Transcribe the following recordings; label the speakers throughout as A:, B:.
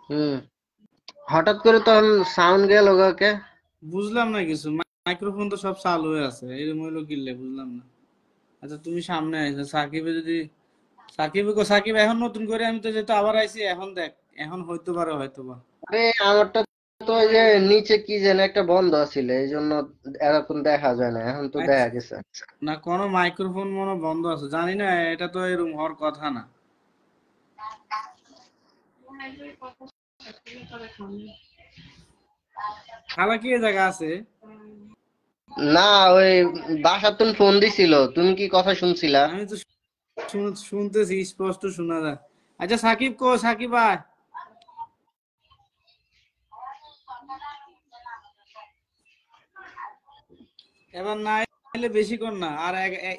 A: হুম। হঠাৎ করে তখন সাউন্ড গেল ওকে।
B: বুঝলাম না কিছু, মাইক্রোফোন তো সব চালু হয়ে আছে, এরকম হইলো কিনলে বুঝলাম না। আচ্ছা তুমি সামনে আইছো, সাকিবে যদি সাকিব এখন নতুন করে, আমি তো যেহেতু আবার আইছি, এখন দেখ, এখন হইতে পারে হয়তো বা।
A: আরে আমারটা তো ওই যে নিচে কি যেন একটা বন্ধ ছিল, এই জন্য এরকম দেখা যায় না, এখন তো
B: আচ্ছা,
A: দেখা গেছে।
B: না কোনো মাইক্রোফোন মনে হয় বন্ধ আছে, জানি না, এটা তো এরকম হওয়ার কথা না। খালা কি এ জায়গা আছে?
A: না, ওই বাসার তুমি ফোন দিছিল, তুমি কি কথা শুনছিলা?
B: আমি তো শুনতেছি, স্পষ্ট শোনা যায়। আচ্ছা সাকিব কো, সাকিব আয়। এবার না এলে বেশিক্ষণ না, আর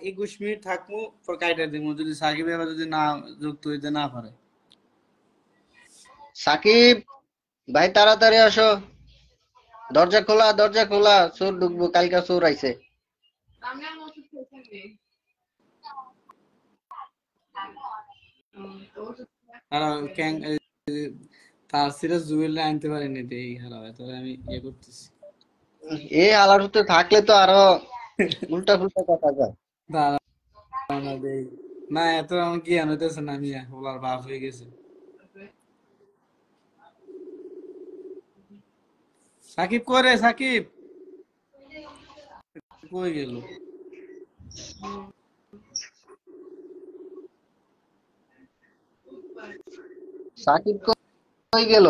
B: 21 মিনিট থাকবো, পর কাইটা দিব, যদি সাকিব এবার যদি না যুক্ত হইতে না পারে।
A: সাকিব ভাই, তাড়াতাড়ি আসো। দরজা খোলা, দরজা খোলা, চোর ঢুকবো, কালকা চোর আইছে।
B: তারা ক্যাং তার সিরিয়াস জুয়েল আনতে পারেনি, এই হারাবে, তবে আমি ইয়ে করতেছি।
A: এই আলার হতে থাকলে তো আরো উল্টা ফুল্টা কথা কয়।
B: দাঁড়া না দেই, না এত আমার জ্ঞান হইতেছে না, আমি ওলার বাপ হয়ে গেছে। সাকিব করে, সাকিব কই গেল?
A: সাকিব কই গেল?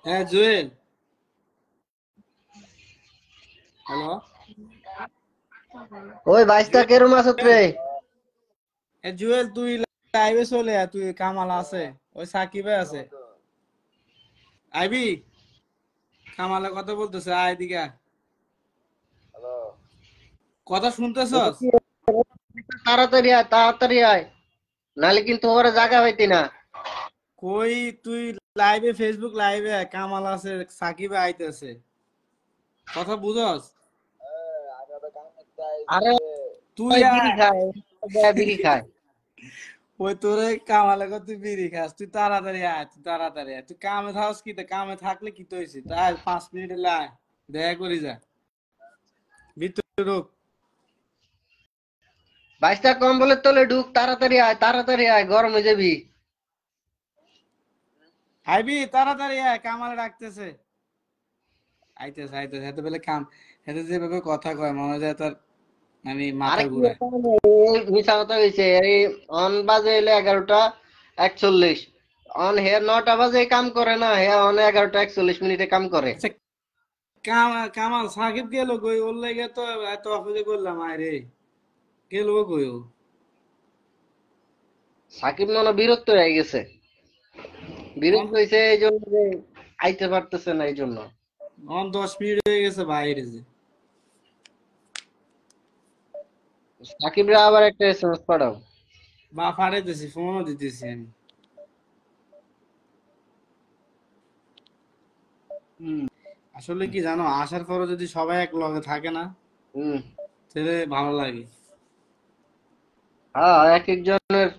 B: হ্যাঁ জুয়েল, হ্যালো।
A: ওই বাইশটা কেরম আছত
B: জুয়েল,
A: রে?
B: জুয়েল তুই লাইভে চলে আয়, তুই কামাল আছে, ওই সাকিবে আছে, আইবি, কামালে কথা বলতেছে, আয় এদিকে আয়। কথা শুনতেছস?
A: তাড়াতাড়ি আয়, তাড়াতাড়ি আয়, নাহলে কিন্তু ওরা জায়গা পাইতি না।
B: কই তুই লাইভে, ফেসবুক লাইভে আয়, কামাল আছে, সাকিবে আইতেছে, কথা বুঝস?
A: আরে
B: তুই
A: ওই বিড়ি
B: আয়।
A: খায়, বিড়ি খায়।
B: ওই তোরে কামালে কর, তুই বিড়ি খাস, তুই তাড়াতাড়ি আয়, তুই তাড়াতাড়ি আয়, তুই কামে থাকস কি, কামে থাকলে কি তো হয়েছে, তাই 5 মিনিট এলে আয়, দেখা করি যা, ভিতরে ঢোক।
A: বাইশটা কম্বলের তলে ঢুক, তাড়াতাড়ি আয়, তাড়াতাড়ি আয়, গরম হয়ে যাবি।
B: আইবি, তাড়াতাড়ি আয়, কামালে ডাকতেছে। আইতেছে আইতেছে, এত বেলে কাম, এত যেভাবে কথা কয় মনে হয় তার, মানে
A: আরে
B: মাথা
A: কি
B: ঘুরায়।
A: একটা মানে এই মিছা কথা হয়েছে, এই অন বাজে এলে 11টা 41, অন হে 9টা বাজে কাম করে না, হে অন 11টা 41 মিনিটে কাম করে।
B: আচ্ছা, কামাল সাকিব গেল কই, ওর লাগে তো এত অপেক্ষা করলাম, আয় রে, গেল কই ও?
A: সাকিব মনে হয় বিরক্ত হয়ে গেছে,
B: অন
A: বিরক্ত হয়েছে এই জন্য যে আইতে পারতেছে না এই জন্য।
B: অন 10 মিনিট হয়ে গেছে বাইরে যে।
A: সাকিবরা আবার একটা এসএমএস পাঠাও।
B: বা ফাটাইতেছি, ফোনও দিতেছি আমি।
A: হুম।
B: আসলে কি জানো, আসার পরও যদি সবাই এক লগে থাকে না,
A: হুম।
B: তাহলে ভালো লাগে।
A: হ্যাঁ, এক একজনের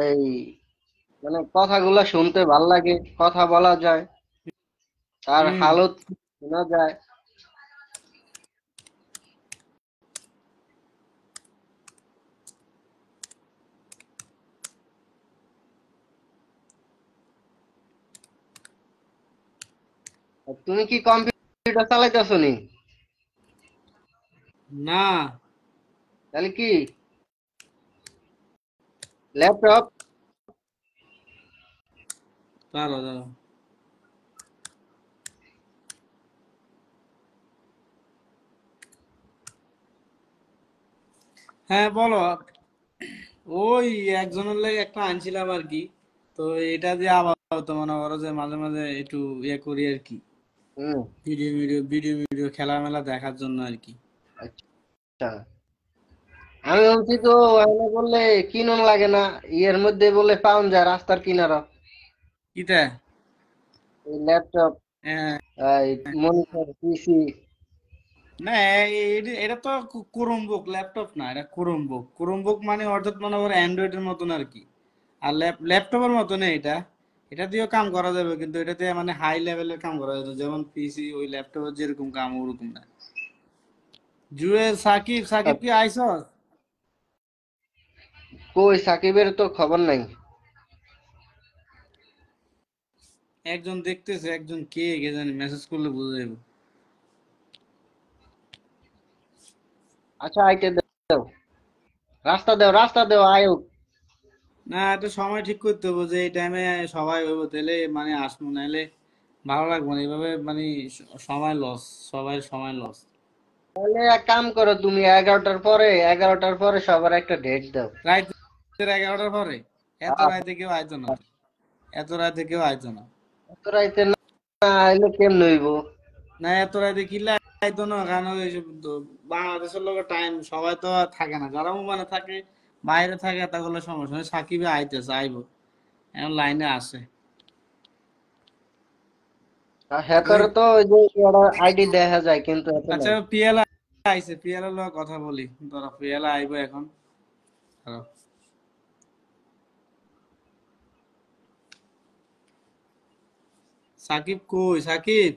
A: এই মানে কথাগুলা শুনতে ভাল লাগে, কথা বলা যায়, তার
B: হুম।
A: হালত শোনা যায়। আর তুমি কি কম্পিউটার চালাইতেছো নি?
B: না,
A: তাহলে কি ল্যাপটপ?
B: দাঁড়াও দাঁড়াও। হ্যাঁ বলো। ওই একজনের লাগে একটা আনছিলাম আর কি, তো এটা দিয়ে আবার তো মনে করো যে মাঝে মাঝে একটু ইয়ে করি আর কি,
A: হুম।
B: ভিডিও খেলা মেলা দেখার জন্য আর কি।
A: আচ্ছা, আমি বলছি তো এনে বললে কিনুন লাগে না, ইয়ের মধ্যে বলে পাউন যায় রাস্তার কিনারা,
B: কিটা?
A: এই ল্যাপটপ,
B: হ্যাঁ,
A: এই মনিটর, পিসি।
B: না, এটা তো ক্রোমবুক, ল্যাপটপ না, এটা ক্রোমবুক। ক্রোমবুক মানে অর্থাৎ মনে করো অ্যান্ড্রয়েডের মতন আর কি। আর ল্যাপটপের মতো না এটা। এটা দিয়েও কাম করা যাবে, কিন্তু এটাতে মানে হাই লেভেলের কাম করা যেত, যেমন পিসি ওই ল্যাপটপের যেরকম কাম ওরকম না। জুয়েল, সাকিব, সাকিব কি আইসস?
A: কই সাকিবের তো খবর নাই।
B: একজন দেখতেছে, একজন কে জানি, মেসেজ করলে বুঝে যাবো।
A: আচ্ছা আইতে দাও, রাস্তা দাও আয়ো।
B: না, একটা সময় ঠিক করতে হবে যে এই টাইমে সবাই হইব, তাহলে মানে আসবো, নাহলে ভালো লাগবে না এইভাবে, মানে সময় লস, সবাই সময় লস।
A: তাহলে এক কাম করো, তুমি 11টার পরে সবার একটা ডেট দাও।
B: রাতের 11টার পরে? এত
A: আহ,
B: রাতে কেউ আইতো না তো। এত রাতে কেউ আইতো না।
A: এত রাইতে না আইলে কেমনে হইব?
B: না, এত রাতে কি আইতো না, কারণ ওই যে বাংলাদেশের লোকের টাইম সবাই তো আর থাকে না, যারা মানে থাকে বাইরে থাকে তাগুলো সমস্যা নেই। সাকিবে আইতেছে, আইবো, এখন লাইনে আসে।
A: হ্যাঁ
B: ওই,
A: করে তো ওই যে আইডি দেখা যায় কিন্তু এত
B: আচ্ছা,
A: নাই।
B: পিএল আইছে, পিএল এর লগে কথা বলি, ধরো পিএল আইবো এখন। ধরো, সাকিব কই, সাকিব?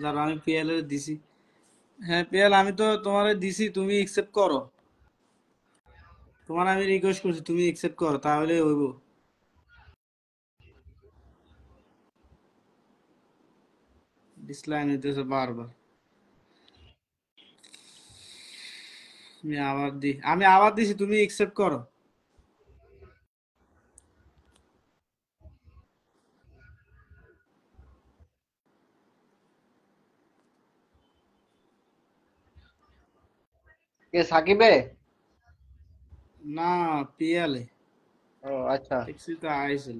B: ধরো আমি পিএল এর দিছি। হ্যাঁ পিএল, আমি তো তোমারে দিছি, তুমি একসেপ্ট করো। তোমার আমি রিকোয়েস্ট করছি, তুমি একসেপ্ট করো, তাহলে হইব। ডিসলাইন হইতেছে বারবার। আমি আবার দিছি, তুমি একসেপ্ট করো।
A: কে সাকিবে?
B: না, পিএল এ
A: ও আচ্ছা।
B: দেখছি তো আইছিল।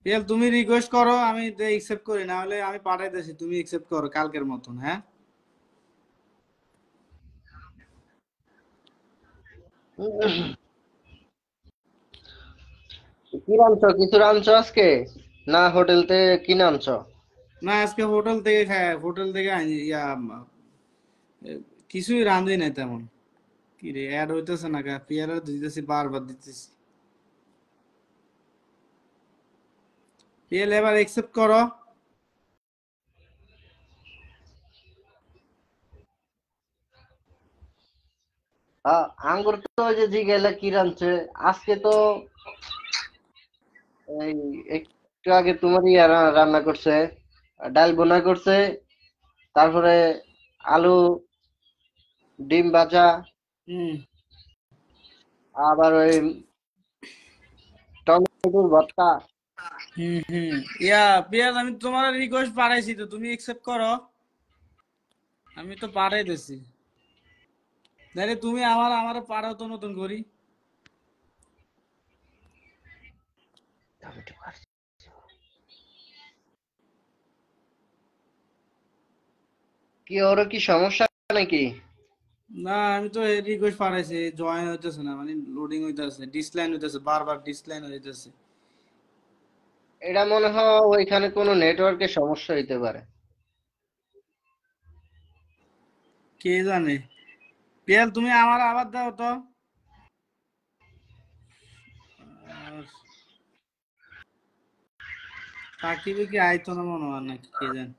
B: পিএল তুমি রিকোয়েস্ট করো, আমি একসেপ্ট করি, না হলে আমি পাঠাই দিছি, তুমি একসেপ্ট করো কালকের মতন, হ্যাঁ?
A: কি রাঁধছো, কিছু রাঁধছো আজকে না হোটেল থেকে কিনে আনছো?
B: না, আজকে হোটেল থেকে খাই, হোটেল থেকে আনি এ, কিছুই রাঁধি নাই তেমন। কি রে, অ্যাড হইতেছে না, পিএল এর দিতেছি, বারবার দিতেছি। পিএল এবার একসেপ্ট করো।
A: আঙ্গুর তো ওই যে জিগেলে কি রাঁধছে আজকে তো, এই একটু আগে তোমার ইয়া রান্না করছে, ডাল বোনা করছে, তারপরে আলু ডিম ভাজা,
B: হুম
A: আবার ওই টমেটোর ভর্তা।
B: হুম হুম। পিয়াজ, আমি তোমার রিকোয়েস্ট পাঠাইছি, তো তুমি একসেপ্ট করো। আমি তো পাঠাই দিছি। তাহলে তুমি আমার পাঠাও তো নতুন করি।
A: কি ওর কি সমস্যা নাকি?
B: না, আমি তো রিকোয়েস্ট পাঠাইছি, জয়েন হইতেছে না, মানে লোডিং হইতেছে, ডিসলাইন হইতেছে, বারবার ডিসলাইন হইতেছে।
A: এটা মনে হয় ওইখানে কোনো নেটওয়ার্কের সমস্যা হইতে পারে।
B: কে জানে। পিয়াল, তুমি আমার আবার দাও তো। আর সাকিবে কি আইতো না মনে হয়, নাকি কে জানে।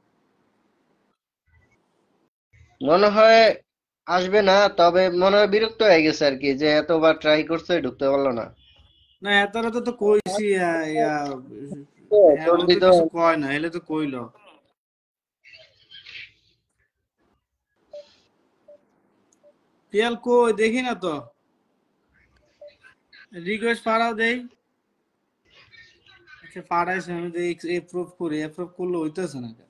A: মনে হয় আসবে না, তবে মনে হয় বিরক্ত হয়ে গেছে আর কি, যে এতবার ট্রাই করছে ঢুকতে পারলো না।
B: না, এত রাতে তো কইছি, হ্যাঁ ও
A: সর্দি
B: তো
A: তো।
B: কিছু কয় না, এলে তো কইলো। পিয়াল কই, দেখি না তো। রিকোয়েস্ট পাঠাও দেই। আচ্ছা, পাঠাইছে, আমি দেখি এপ্রুভ করি, এপ্রুভ করলে হইতেছে না কেন?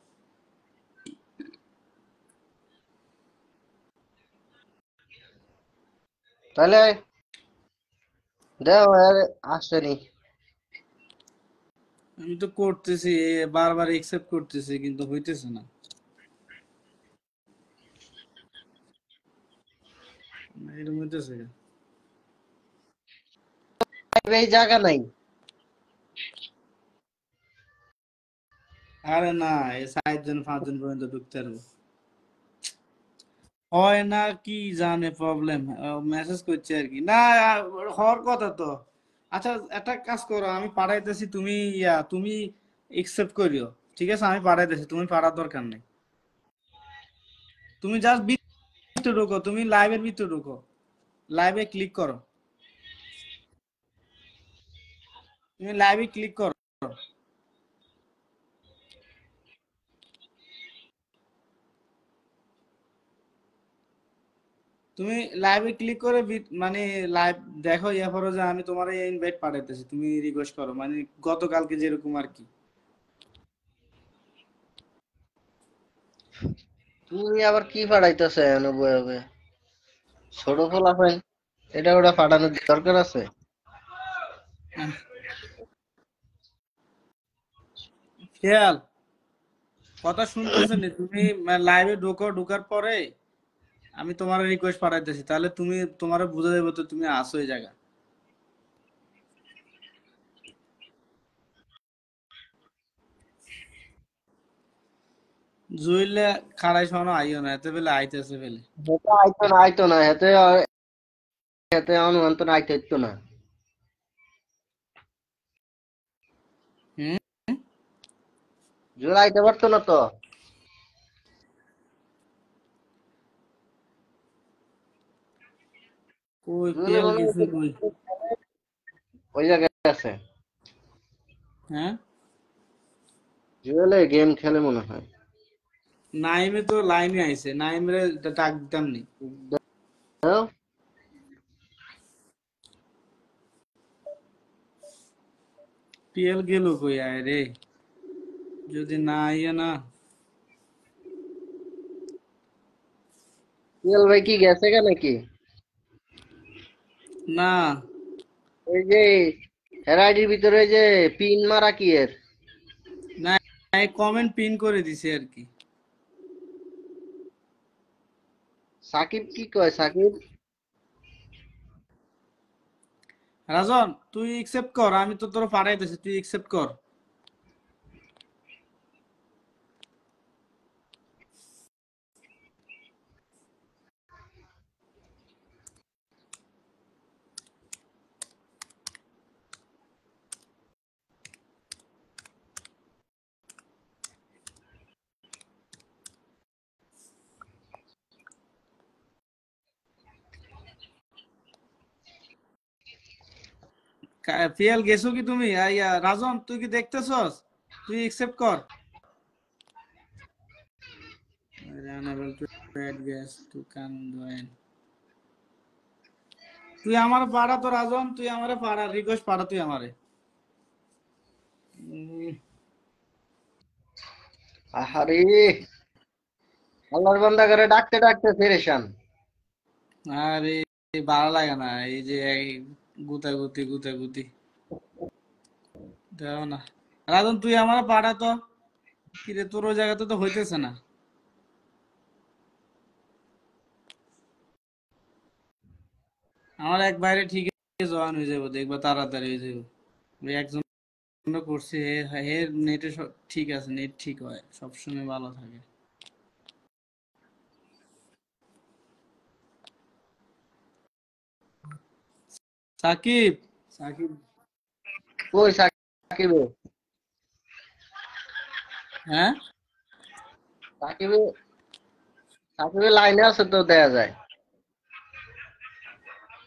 A: তাহলে দেও আর আসেনি।
B: আমি তো করতেছি, বারবার একসেপ্ট করতেছি, কিন্তু হইতেছে না। এরকম হইতেছে কেন?
A: এই জায়গা নাই।
B: আরে না, এই 4 জন 5 জন পর্যন্ত ঢুকতে পারবো। হয় না কি জানে প্রবলেম, মেসেজ করছে আর কি না, হওয়ার কথা তো। আচ্ছা, একটা কাজ করো, আমি পাঠাইতেছি, তুমি তুমি একসেপ্ট করিও। ঠিক আছে, আমি পাঠাইতেছি, তুমি পাঠার দরকার নেই। তুমি জাস্ট ভিতরে ঢুকো, তুমি লাইভের ভিতরে ঢুকো, লাইভে ক্লিক করো, তুমি লাইভে ক্লিক করো। তুমি লাইভে ক্লিক করে মানে লাইভ দেখো, ইয়া করো যে আমি তোমার এই ইনভাইট পাঠাইতেছি, তুমি রিকোয়েস্ট করো, মানে গতকালকে যেরকম আর কি।
A: তুমি আবার কি পাঠাইতেছে এনে বয়ে বয়ে? ছোট ফলাফল এটা ওটা পাঠানোর দরকার আছে?
B: খেয়াল কথা শুনতেছো নি তুমি? লাইভে ঢোকো, ঢোকার পরে আমি তোমার রিকোয়েস্ট পাঠাইতেছি, তাহলে তুমি তোমার বুঝে দেবো তো তুমি আসো এই জায়গা। জুইলে খাড়াই শোনো আইও না, এতে বেলে আইতেছে ফেলে।
A: হেতে আইতো না হেতে হেতে অনুমান তো আইতে হইতো না।
B: হুম।
A: জোর আইতে পারতো না তো।
B: কই
A: জুয়েলের
B: পিয়াল
A: মনে
B: গেছে
A: হচ্ছে
B: কই?
A: ওই জায়গায় আছে।
B: হ্যাঁ,
A: জুয়েলে গেম খেলে মনে হয়।
B: নাইমে তো লাইনে আইছে, নাইমরে ডাক দিতাম নি।
A: হ্যাঁ?
B: পিয়াল গেল কই আয় রে, যদি না আইয়া না।
A: জুয়েল ভাই কি গেছে গা নাকি?
B: না,
A: এই যে হের আইডির ভিতরে যে পিন মারা কি এর?
B: না, কমেন্ট পিন করে দিছে আর কি।
A: সাকিব কি কয় সাকিব?
B: রাজন, তুই একসেপ্ট কর, আমি তো তোর পাঠাইতেছি, তুই একসেপ্ট কর। পিয়াল গেছো কি তুমি? রাজন, তুই কি দেখতেছস? তুই একসেপ্ট কর। Unable to add guest to can join. তুই আমার পাড়া তো রাজন, তুই আমারে পাড়া, রিকোয়েস্ট পাড়া তুই আমারে। উম,
A: আহারে আল্লাহর বান্দা করে ডাকতে ডাকতে ফেরেশান।
B: আরে ভালো লাগে না এই যে এই গুতাগুতি গুতাগুতি, দেও না। রাজন, তুই আমার পাড়া তো, কিরে তোর ওই জায়গাতে তো হইতেছে না। আমার এক বাইরে ঠিক জয়েন হয়ে যাবো, দেখবা তাড়াতাড়ি হয়ে যাবো। ওই একজন করছি, হে নেটে ঠিক আছে, নেট ঠিক হয়, সবসময় ভালো থাকে। সাকিব, সাকিব,
A: কই সাকিবে?
B: হ্যাঁ,
A: সাকিবে সাকিবের লাইনে আছে তো দেয়া যায়।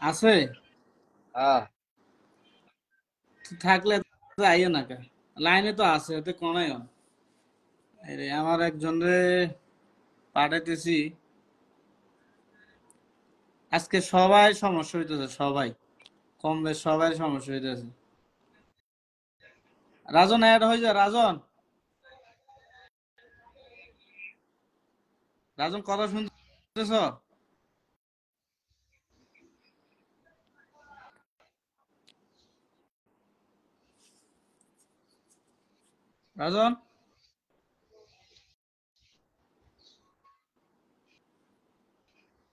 B: আছে।
A: হ্যাঁ।
B: থাকলে তো আইও না কা, লাইনে তো আছে, ওতে কোনায় আরে আমার একজন রে পাঠাইতেছি। আজকে সবাই সমস্যা হইতেছে, সবাই কম বেশ সবাই সমস্যা হইতেছে। রাজন অ্যাড হয়ে যা, রাজন, রাজন কথা শুনতেছ? রাজন,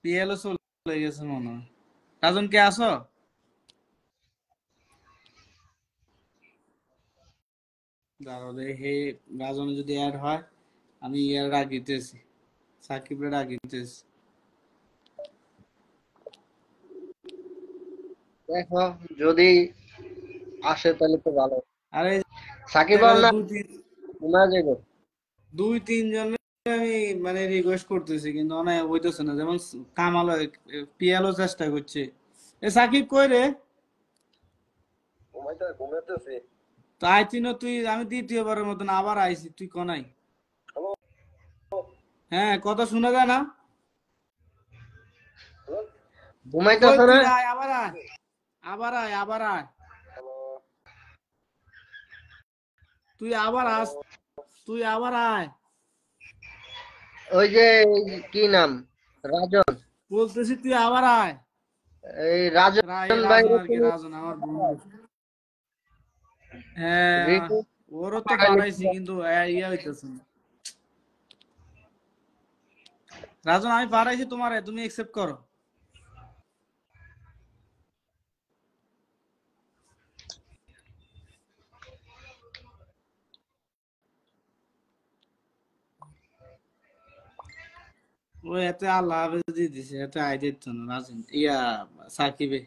B: পিএলও চলে গেছে মনে হয়। রাজন কে আসো? দাঁড়াও রে, হে রাজনে যদি অ্যাড হয় আমি ইয়ার রাগিতেছি, সাকিবের রাগিতেছি।
A: দেখো যদি আসে তাহলে তো ভালো।
B: আরে
A: সাকিব
B: জায়গায়
A: না ঘুমা যাবো।
B: দুই তিন জনের আমি মানে রিকোয়েস্ট করতেছি কিন্তু অনেক হইতেছে না, যেমন কামাল, পিয়ালো চেষ্টা করছে। এ সাকিব কই রে? তাই তুই না, তুই আমি দ্বিতীয়বারের মতন আবার আইছি, তুই কোনাই? হ্যাঁ, কথা শোনা যায় না? কই
A: ঘুমাইতেছ না?
B: তুই? আয়, আবার আয়, আবার আয়, আবার আয়, তুই আবার আস, তুই আবার আয়।
A: ওই যে কি নাম, রাজন,
B: বলতেছি তুই আবার আয়।
A: এই রাজন ভাই
B: রাজন আর কি, রাজন আমার বন্ধু। হ্যাঁ,
A: রিকোয়েস্ট
B: ওরও তো
A: পাঠাইলে
B: পাঠাইছি কিন্তু ইয়া হইতেছে না। রাজন আমি পাঠাইছি তোমারে, তুমি একসেপ্ট করো। ও এতে আল্লাহ হাফেজ দিয়ে দিছে, এতে আই দিত না রাজন, ইয়া সাকিবে।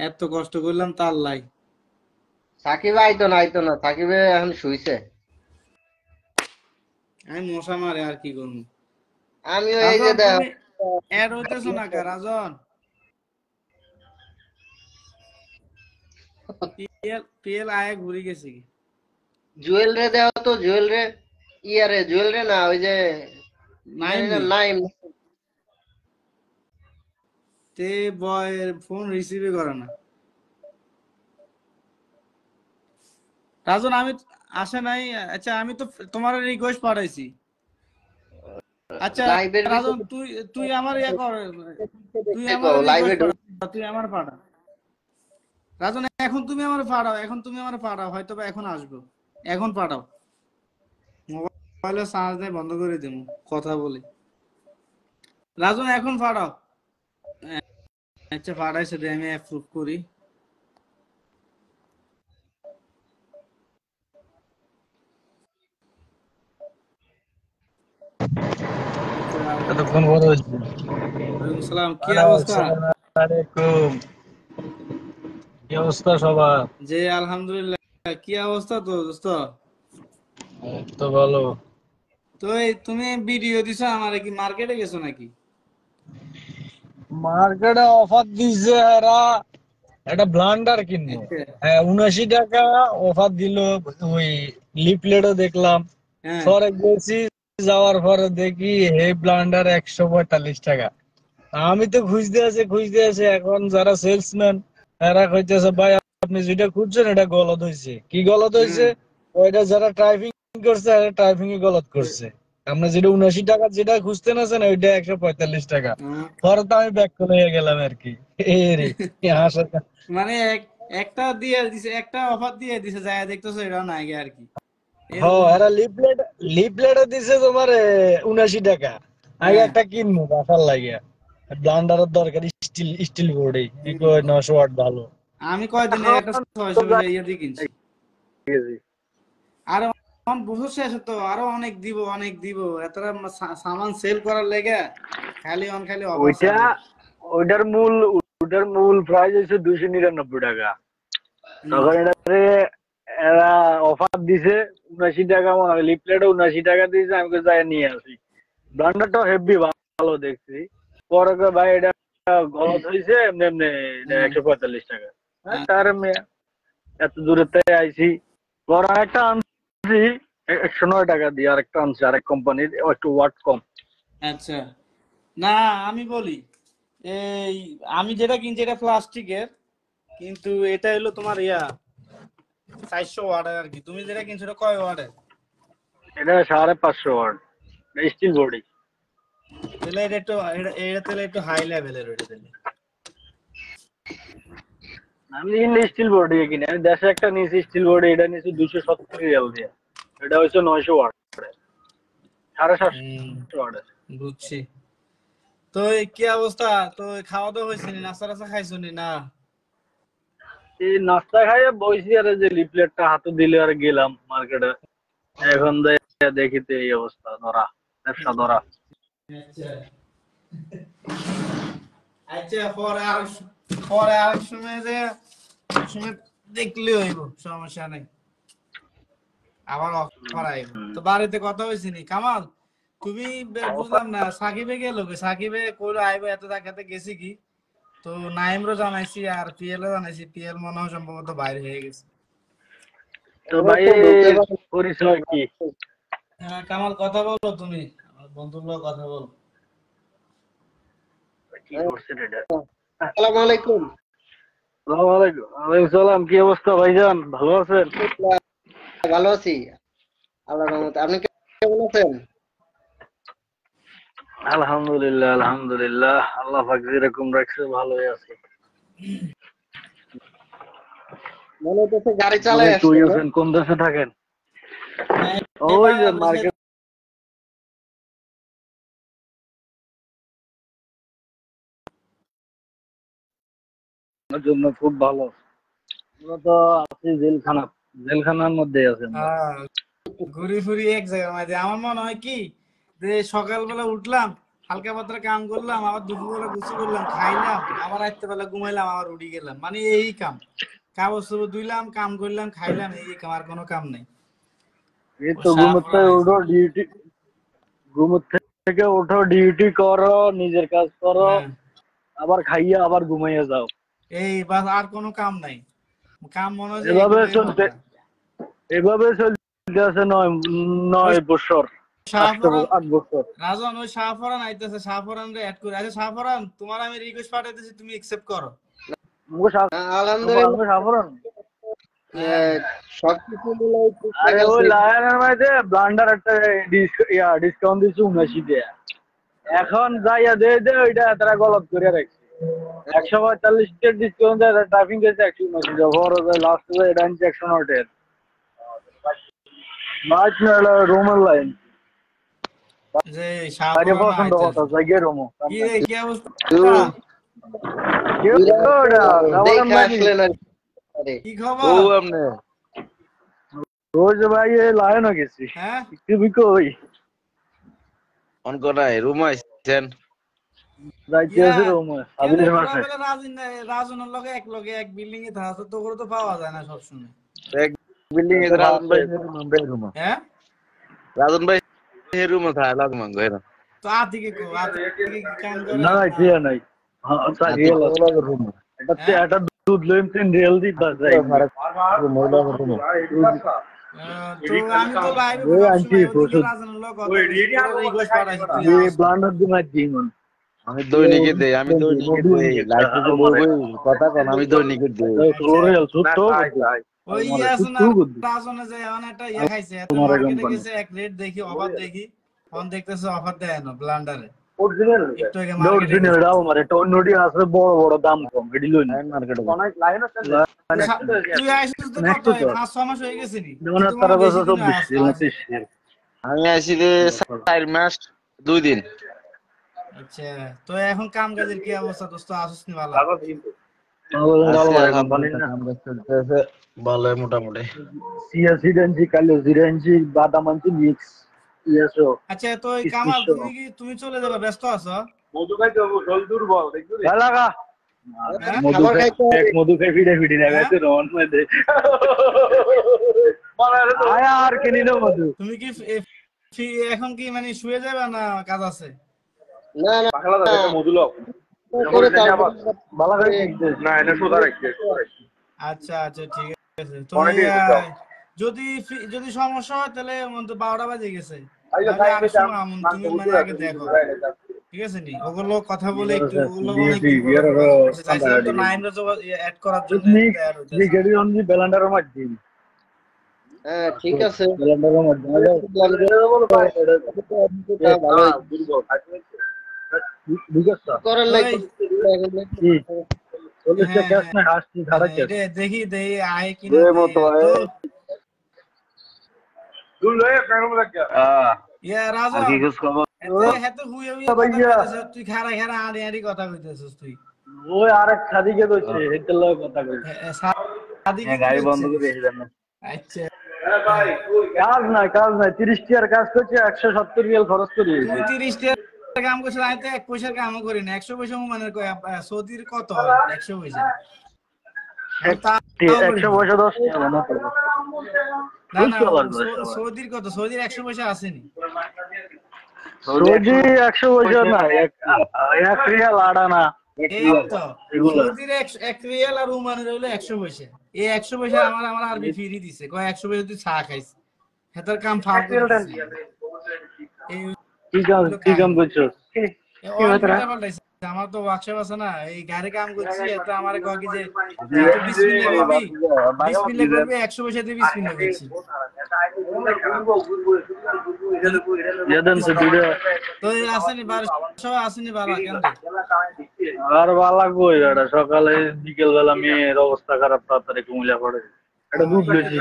B: এত কষ্ট করলাম তার লাই।
A: সাকিব আইতো না, সাকিবে এখন শুইছে।
B: আমি মশা মারে আর কি করবো।
A: আমিও এই যে
B: রাজন
A: দেখো
B: তুমি এড হইতেছো না কা রাজন? পিএল পিএল আয়ে ঘুরে গেছে কি?
A: জুয়েল রে দেও তো, জুয়েল রে, ইয়ারে জুয়েল রে না, ওই যে কি
B: নাইম
A: জানি না,
B: নি
A: নাইম।
B: তে বয় ফোন রিসিভই করে না। রাজন আমি আসে নাই। আচ্ছা আমি তো তোমার রিকোয়েস্ট পাঠাইছি। আচ্ছা
A: লাইভের
B: রাজন,
A: ভিতরে
B: তুই তুই আমার ইয়া কর, তুই
A: দেখতে
B: আমার
A: পাও, লাইভে
B: রিকোয়েস্ট পাঠা, তুই আমার পাঠা। রাজন এখন তুমি আমার পাঠাও, এখন তুমি আমার পাঠাও, হয়তো বা এখন আসবো। এখন পাঠাও, মোবাইলে চার্জ দেয় বন্ধ করে দেবো, কথা বলি। রাজন এখন পাঠাও। আচ্ছা পাঠাইছে, দে আমি অ্যাপ্রুভ করি। আচ্ছা,
C: এতক্ষণ কথা হচ্ছে।
B: ওয়ালাইকুম সালাম, কি অবস্থা?
C: আসসালামু আলাইকুম। কি অবস্থা সবার?
B: জি আলহামদুলিল্লাহ। কি অবস্থা তো দোস্ত?
C: এই তো ভালো।
B: তো এই তুমি ভিডিও দিছো আমারে, কি মার্কেটে গেছো নাকি?
C: মার্কেটে অফার দিছে এরা, একটা ব্লান্ডার কিনবো।
B: আচ্ছা,
C: হ্যাঁ, 79 টাকা অফার দিল। ওই লিফলেটও দেখলাম।
B: হ্যাঁ,
C: পরে গেছি, যাওয়ার পরে দেখি হে ব্লান্ডার 145 টাকা। আমি তো খুঁজতে আছি, এখন যারা সেলসম্যান এরা কইতেছে ভাই আপনি যেটা খুঁজছেন এটা গলত হয়েছে। কি গলত
B: হ্যাঁ,
C: হয়েছে? ওইটা যারা টাইপিং করছে টাইপিং এ গলত করছে। আমরা যেটা 79 টাকা যেটা খুঁজতেন আছেন ওইটা 145 টাকা।
B: হ্যাঁ।
C: পরে তো আমি ব্যাক করে হয়ে গেলাম আর কি। এ রে, হাসার
B: মানে একটা দিয়ে দিছে, একটা অফার দিয়ে দিছে, যায় দেখতেছো এটাও নাই গে আর কি,
C: হ্যাঁ,
B: এরকম
C: এরা
B: অবস্থা।
C: লিফলেটে দিছে তোমার 79 টাকা। আগে
B: হ্যাঁ,
C: একটা কিনবো বাসার লাগিয়া। ব্লান্ডারের দরকার, স্টিল বোর্ডে
B: হুম।
C: 900 ওয়াট ভালো।
B: আমি কয়দিনে একটা
C: এখন তো
B: 600 ইয়ে দিয়ে কিনছি। আরো বছর শেষে তো আরো অনেক দিব, অনেক দিব, এতটা সামান সেল করার লেগে খালি অফার
C: ওইটা
B: ছাড়বো।
C: ওইটার মূল প্রাইস হচ্ছে 299 টাকা।
B: হুম,
C: তখন এটারে এরা অফার দিছে 79 টাকা, মনে হয় লিফলেটে 79 টাকা দিয়েছে। আমি যাই নিয়ে আসি। ব্লান্ডারটাও হেভি ভালো দেখছি। পরে কয়, ভাই এটা গলত হয়েছে এমনি এমনি, এটা
B: হ্যাঁ,
C: 145 টাকা। হ্যাঁ,
B: আ-
C: তার মেয়ে এত দূরের থেকে আইছি। পরে একটা আনছি 109 টাকা দিয়ে, আরেকটা আনছি আরেক কোম্পানির, একটু ওয়াট কম।
B: আচ্ছা। না আমি বলি, এই আমি যেটা কিনছি এটা প্লাস্টিকের, কিন্তু এটা হলো তোমার ইয়া 400 ওয়াটের আর কি। তুমি যেটা কিনছো এটা কয় ওয়াটের?
C: এটা 550 ওয়াট, স্টিল বডি।
B: তাহলে এটা একটু এটা তাহলে একটু হাই লেভেলের ওইটা তাহলে।
C: আমি কিন্তু স্টিল বোর্ড দিয়ে কিনি। আমি দেশে একটা নিয়েছি স্টিল বোর্ড, এটা নিয়েছি 270 রিয়াল দিয়ে। এটা হচ্ছে 900 ওয়াট, 750
B: হুম,
C: ওয়াট।
B: বুঝছি। তো এই কি অবস্থা? তো খাওয়া দাওয়া হয়েছে নি? নাস্তা টাস্তা খাইছো নি না?
C: এই নাস্তা খাইয়ে বইছি আর এই যে লিফলেটটা হাতে দিলে আর গেলাম মার্কেটে। এখন দেখিতে এই অবস্থা, ধরা ব্যবসা ধরা।
B: আচ্ছা আচ্ছা, পরে আর সময় যে সময় দেখলে হইব, সমস্যা নাই। আবার অফার আইব তো। বাড়িতে কথা হয়েছে নি কামাল? তুমি বুঝলাম না, সাকিবে গেল, সাকিবে কইলো আইব, এত জায়গাতে গেছি কি? তো নাইমরও জানাইছি আর পিএলও জানাইছি, পিএল মনে হয় সম্ভবত বাইরে হয়ে গেছে।
C: তো ভাই পরিচয় কি?
B: হ্যাঁ কামাল কথা বলো, তুমি আমার বন্ধুর লোক কথা বলো।
C: কি করছেন এটা?
A: আসসালামু আলাইকুম।
C: আসসালামু আলাইকুম। ওয়ালাইকুম সালাম। কি অবস্থা ভাইজান, ভালো আছেন?
A: ভালো আছি আল্লাহর রহমতে। আপনি কেমন আছেন?
C: আলহামদুলিল্লাহ আলহামদুলিল্লাহ, আল্লাহ পাক যেরকম রাখছে ভালোই আছি।
A: মনে হচ্ছে গাড়ি চালায়
C: তুই
A: আসছেন।
C: আছেন কোন দেশে থাকেন?
B: হ্যাঁ,
C: ওই যে
B: এবার
C: মার্কেট জন্য খুব ভালো। আমরা তো আছি জেলখানার মধ্যে আছেন।
B: ঘুরি ফুরি এক জায়গার মধ্যে। আমার মনে হয় কি যে সকালবেলা উঠলাম, হালকা পাতলা কাম করলাম, আবার দুপুরবেলা গুছু করলাম, খাইলাম, আবার রাত্রে বেলা ঘুমাইলাম, আবার উঠি গেলাম, মানে এই কাম। কাগজ চোপড় ধুইলাম, কাম করলাম, খাইলাম, এই কাম, আর কোনো কাম নাই।
C: এই তো ঘুমোতে উঠো ডিউটি, ঘুমোতে থেকে উঠো ডিউটি করো, নিজের কাজ করো,
B: হ্যাঁ,
C: আবার খাইয়া আবার ঘুমাইয়া যাও।
B: এই বাস, আর কোনো কাম নাই। কাম মনে হয় যে
C: এভাবে
B: এগুলোই
C: চলতে
B: মজা।
C: এভাবে চলতে আছে 9 বছর,
B: শাহফরান,
C: 8 বছর।
B: রাজন, ওই শাহফরান আইতেছে, শাহফরান রে অ্যাড করে। আচ্ছা শাহফরান, তোমার আমি রিকোয়েস্ট পাঠাইতেছি, তুমি অ্যাকসেপ্ট করো।
A: আলহামদুলিল্লাহ।
C: সাফরন
B: হ্যাঁ
A: সবকিছু মিলে
C: আরে ওই লায়নের মধ্যে ব্লান্ডার একটা ডিসকাউন্ট দিচ্ছে 79 দিয়ে। এখন যাইয়া দে ওইটা তারা গলত করে রাখছে। 145 ডিসকাউন্ট দেয়, ট্রাফিং গেছে 179 দিয়ে। বড় লাস্ট এটা আনছে 109 মাছ না রোমান লাইন।
B: যে
C: আরে
B: শাহফরান
C: পছন্দ
B: আইতেছে।
C: হতো জায়গায় রোমো।
B: কি রে, কি অবস্থা?
A: দেখা আসলেন আর কি।
B: কি খবর?
C: রোজ ভাই লায়ন গেছি।
B: হ্যাঁ
C: তুমি কই?
D: অন করাই রুম আইছেন
C: যাইতে আছে রোমে আবিলের মাসে।
B: রাজনের লগে এক লগে এক বিল্ডিং এ থাকা তো করে তো পাওয়া যায় না সবসময়।
D: এক বিল্ডিং এ রাজন ভাই রুম
B: হ্যাঁ
D: রাজন ভাই রুম থাকে লাগ মাঙ্গো এরা
B: তো আতিকে কো, আতিকে কি কাম করে
C: না
B: না?
C: ঠিক নাই। হ্যাঁ তা রিয়েল
D: রুম
C: এটা দুধ লইম তিন রিয়েল দি বাস যাই।
D: রুম রুম
B: তো আমি তো লাইভে
C: ওই
B: সব
C: আনছি
B: সময় ওদিকে
C: ওষুধ।
B: রাজনের লগে কথা বলি, রিকোয়েস্ট পাঠাইছি তুই
C: ये
B: আস।
C: ब्लांडर दिमाग जीवन
D: আমি দৈনিকে দেই লাইফে যে বলবো কথা কোন আমি দৈনিকে দেই
C: फ्लोरियल सुतो
B: ওই ইয়ে আছে না, রাজনে যে এমন একটা ইয়ে খাইছে, এত
C: তোমার
B: মার্কেটে
C: কোম্পানি
B: গেছে, এক রেট দেখি, অফার দেখি, ফোন দেখতেছে অফার দেয় না ব্লান্ডারে।
C: ओरिजिनल
B: একটু আগে মার্কেটে
C: ओरिजिनल डाउ मारे टोनडी আছে বড় বড় দাম কম এডি লইন
D: মার্কেটে
B: তুই আইছিস তো
C: নেক্সট
B: কত
C: তো
B: 5-6 মাস হয়ে গেছে নি?
C: যেমন তারা বছর 24
D: আমি আইছি যে 4 মাস 2 দিন
B: আচ্ছা, তো এখন কাম কাজের কি অবস্থা দোস্ত, আসিস নি ভালো?
C: কোম্পানি না
D: ভালো মোটামুটি
C: সিএসি ডেনজি কালো জিরেনজি বাদামানজি মিক্স ইয়েসো
B: আচ্ছা, তো এই কামাল তুমি চলে যাবে, ব্যস্ত আছো?
C: মধু খাইতে হবে, জল দুর্বল দেখুন লাগা
B: হ্যাঁ?
C: মধু খাই ফিডে লাগাইছে রন মধ্যে আয়া আর কিনি না মধু।
B: তুমি কি এখন কি মানে শুয়ে যাবে না কাজ আছে?
A: না না
C: পাখলা দাও একটা মধু লও
A: করে তারপর
C: বালা করে না এনে সোদা রাখছে।
B: আচ্ছা আচ্ছা ঠিক আছে। তো
C: পরে দিয়ে দিতে হবে।
B: যদি সমস্যা হয় তাহলে 12টা বাজে গেছে,
C: আইলো
B: তাহলে আর
C: খাইতে চাম
B: সময়
C: না
B: তুমি মানে আগে দেখো, ঠিক আছে নি? ওগুলো কথা বলে একটু, ওগুলো অনেক চাইছিলাম তো নাইমরে অ্যাড করার জন্য অ্যাড হইতেছে।
C: জি গেডি অন জি ব্লেন্ডারের মধ্যে
A: হ্যাঁ ঠিক আছে।
C: ব্লেন্ডারের মধ্যে
A: ভালো
C: বুঝছস
A: করার লাগে
C: কি পুলিশে কেস না হাসি ধারা কেস
B: দেখি আয় কিনা তো
C: তুই লয়ে কেন রাখিয়া
B: ইয়া রাজা
C: কি খোঁজ খবর
B: এত হুইয়া কথা তুই খাড়া খাড়া আড়ি আড়ি কথা কইতেছিস তুই।
C: ওই আরেক সাদিকে কইছে এতে লয় কথা কইছে
B: সাদিকে কি
D: গাড়ি বন্ধ
B: হচ্ছে?
D: করে এসে না।
B: আচ্ছা
C: কাজ নাই 30 টাকার কাজ করছে 170 রিয়াল খরচ করে
B: তুই 30 টাকার কাম করছিস, আমি তো 1 পয়সার কামও করি না। 100 পয়সা মানে সৌদির কত হয় 100 পয়সা? আমি তাও করি
C: 100
B: না।
C: পয়সা 10 টাকা না তো
B: না না,
C: বুঝতে পারবো সবাই।
B: সৌদির কত? সৌদির 100 পয়সা আসেনি।
C: সৌদি 100 পয়সা না, এক রিয়াল আড়ানা
B: এই তো
C: এগুলো।
B: সৌদির 1 রিয়াল আর ওমানের হলো 100 পয়সা। এই 100 পয়সা আমার আরবি ফ্রি দিছে, কয় 100 পয়সা তুই চা খাইছ, হেতার কাম ফাও করে দিছে। এই
C: কি কাম করছো?
B: উল্টা পাল্টাইছে। আমার তো ওয়ার্কশপ আছে না, এই গাড়ি কাম করছি, এত আমার কয় কি যে যেহেতু বিসমিল্লাহ করবি, বিসমিল্লাহ করবি 100 পয়সা দিয়ে বিসমিল্লাহ করছি। তো এই আসেনি 1200 আসেনি, বাড়া কেন রে?
C: আর বালা কই এটা, সকালে বিকেল বেলা মেয়ের অবস্থা খারাপ, তাড়াতাড়ি কুমিল্লা পড়ে এটা দুধ লইছি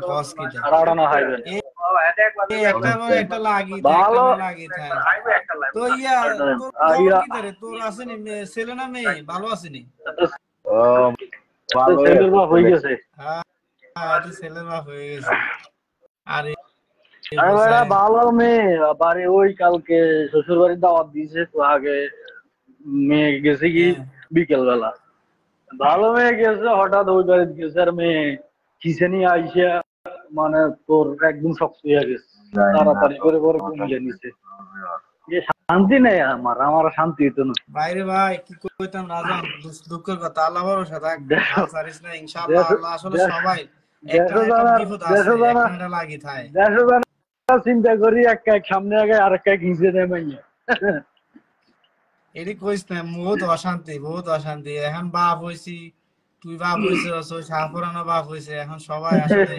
B: কস কিটা
C: আর আড়ানা খাইবেন
B: এই একটা পর একটা লাগি থাকে,
C: ভালো।
B: একটা লাগি থাকে। তো ইয়া তোর
C: আর
B: খবর
C: ইয়া
B: কি রে? তোর আসেনি ছেলে না মেয়ে? ভালো আসেনি?
D: ও ভালো
C: ছেলের বাপ হয়ে গেছে।
B: হ্যাঁ, এটা ছেলের বাপ হয়ে গেছে। আরে
C: আরে বেটা ভালো মেয়ে, বাড়ি ওই কালকে শ্বশুর বাড়ির দাওয়াত দিয়েছে তো আগে মেয়ে গেছে কি বিকেল বেলা, ভালো মেয়ে গেছে, হঠাৎ ওই বাড়িতে গেছে আর মেয়ে কিসেনি আইসা মানে তোর একদম শক্ত হয়ে গেছে, তাড়াতাড়ি করে পরে কমিয়ে নিছে। যে শান্তি নেই আমার শান্তি হইতো না।
B: বাইরে ভাই কি কইতাম রাজন, দুঃখের কথা, আল্লাহ ভরসা থাক,
C: দেশ-
B: হাল ছাড়িস না ইনশাআল্লাহ।
C: দেশ-
B: আল্লাহ আসলে
C: দেশ-
B: সবাই একটা না একটা বিপদ আছে, একটা না একটা লাগি থাকে।
C: দেশে জানা চিন্তা করি এক এক সামনে আগে আর এক এক হিংসে দেয় মাইয়া।
B: এটি কইস না, বহুত অশান্তি, বহুত অশান্তি। এখন বাপ হইছি, তুই বাপ হইছিস, ওই শাহপুরানো বাপ হইছে, এখন সবাই আসলে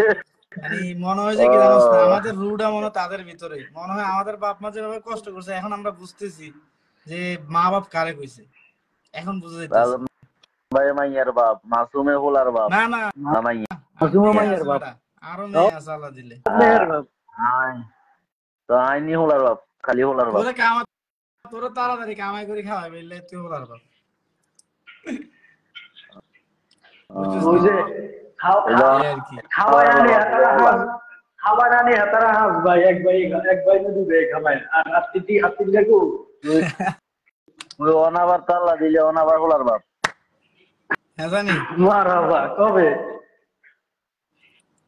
B: মানে মনে হয় যে কি জানোস না, আমাদের রুটা মনে হয় তাদের ভিতরে, মনে হয় আমাদের বাপ মা যেভাবে কষ্ট করছে, এখন আমরা বুঝতেছি যে মা বাপ কারে কইছে, এখন বুঝে যাইতেছি।
D: ভাই মাইয়ার বাপ, মাসুমে হোলার বাপ
B: না না,
D: না মাইয়া।
B: আর
C: মাসুমা
B: মেয়ে
C: মাইয়ার
B: আছে
C: বাপ।
B: বেটা, আরো মেয়ে আছে আল্লাহ দিলে।
C: মেয়ের বাপ।
D: তো আইনি হোলার বাপ, খালি হোলার বাপ।
B: তোরে তাড়াতাড়ি কামাই করে খাওয়াই বললে তুই বলার বাপ। বুঝছিস
C: ওই
B: না?
C: যে
B: এই আর কি।
C: খাওয়াই আনি হাতারা হাস ভাই, এক ভাই না দুই ভাই খাওয়াই আর হাতি দেখো
D: ওই অনাবার তাল্লা দিলে অনাবার হোলার বাপ।
B: হ্যাঁ জানি।
C: মারাবা কবে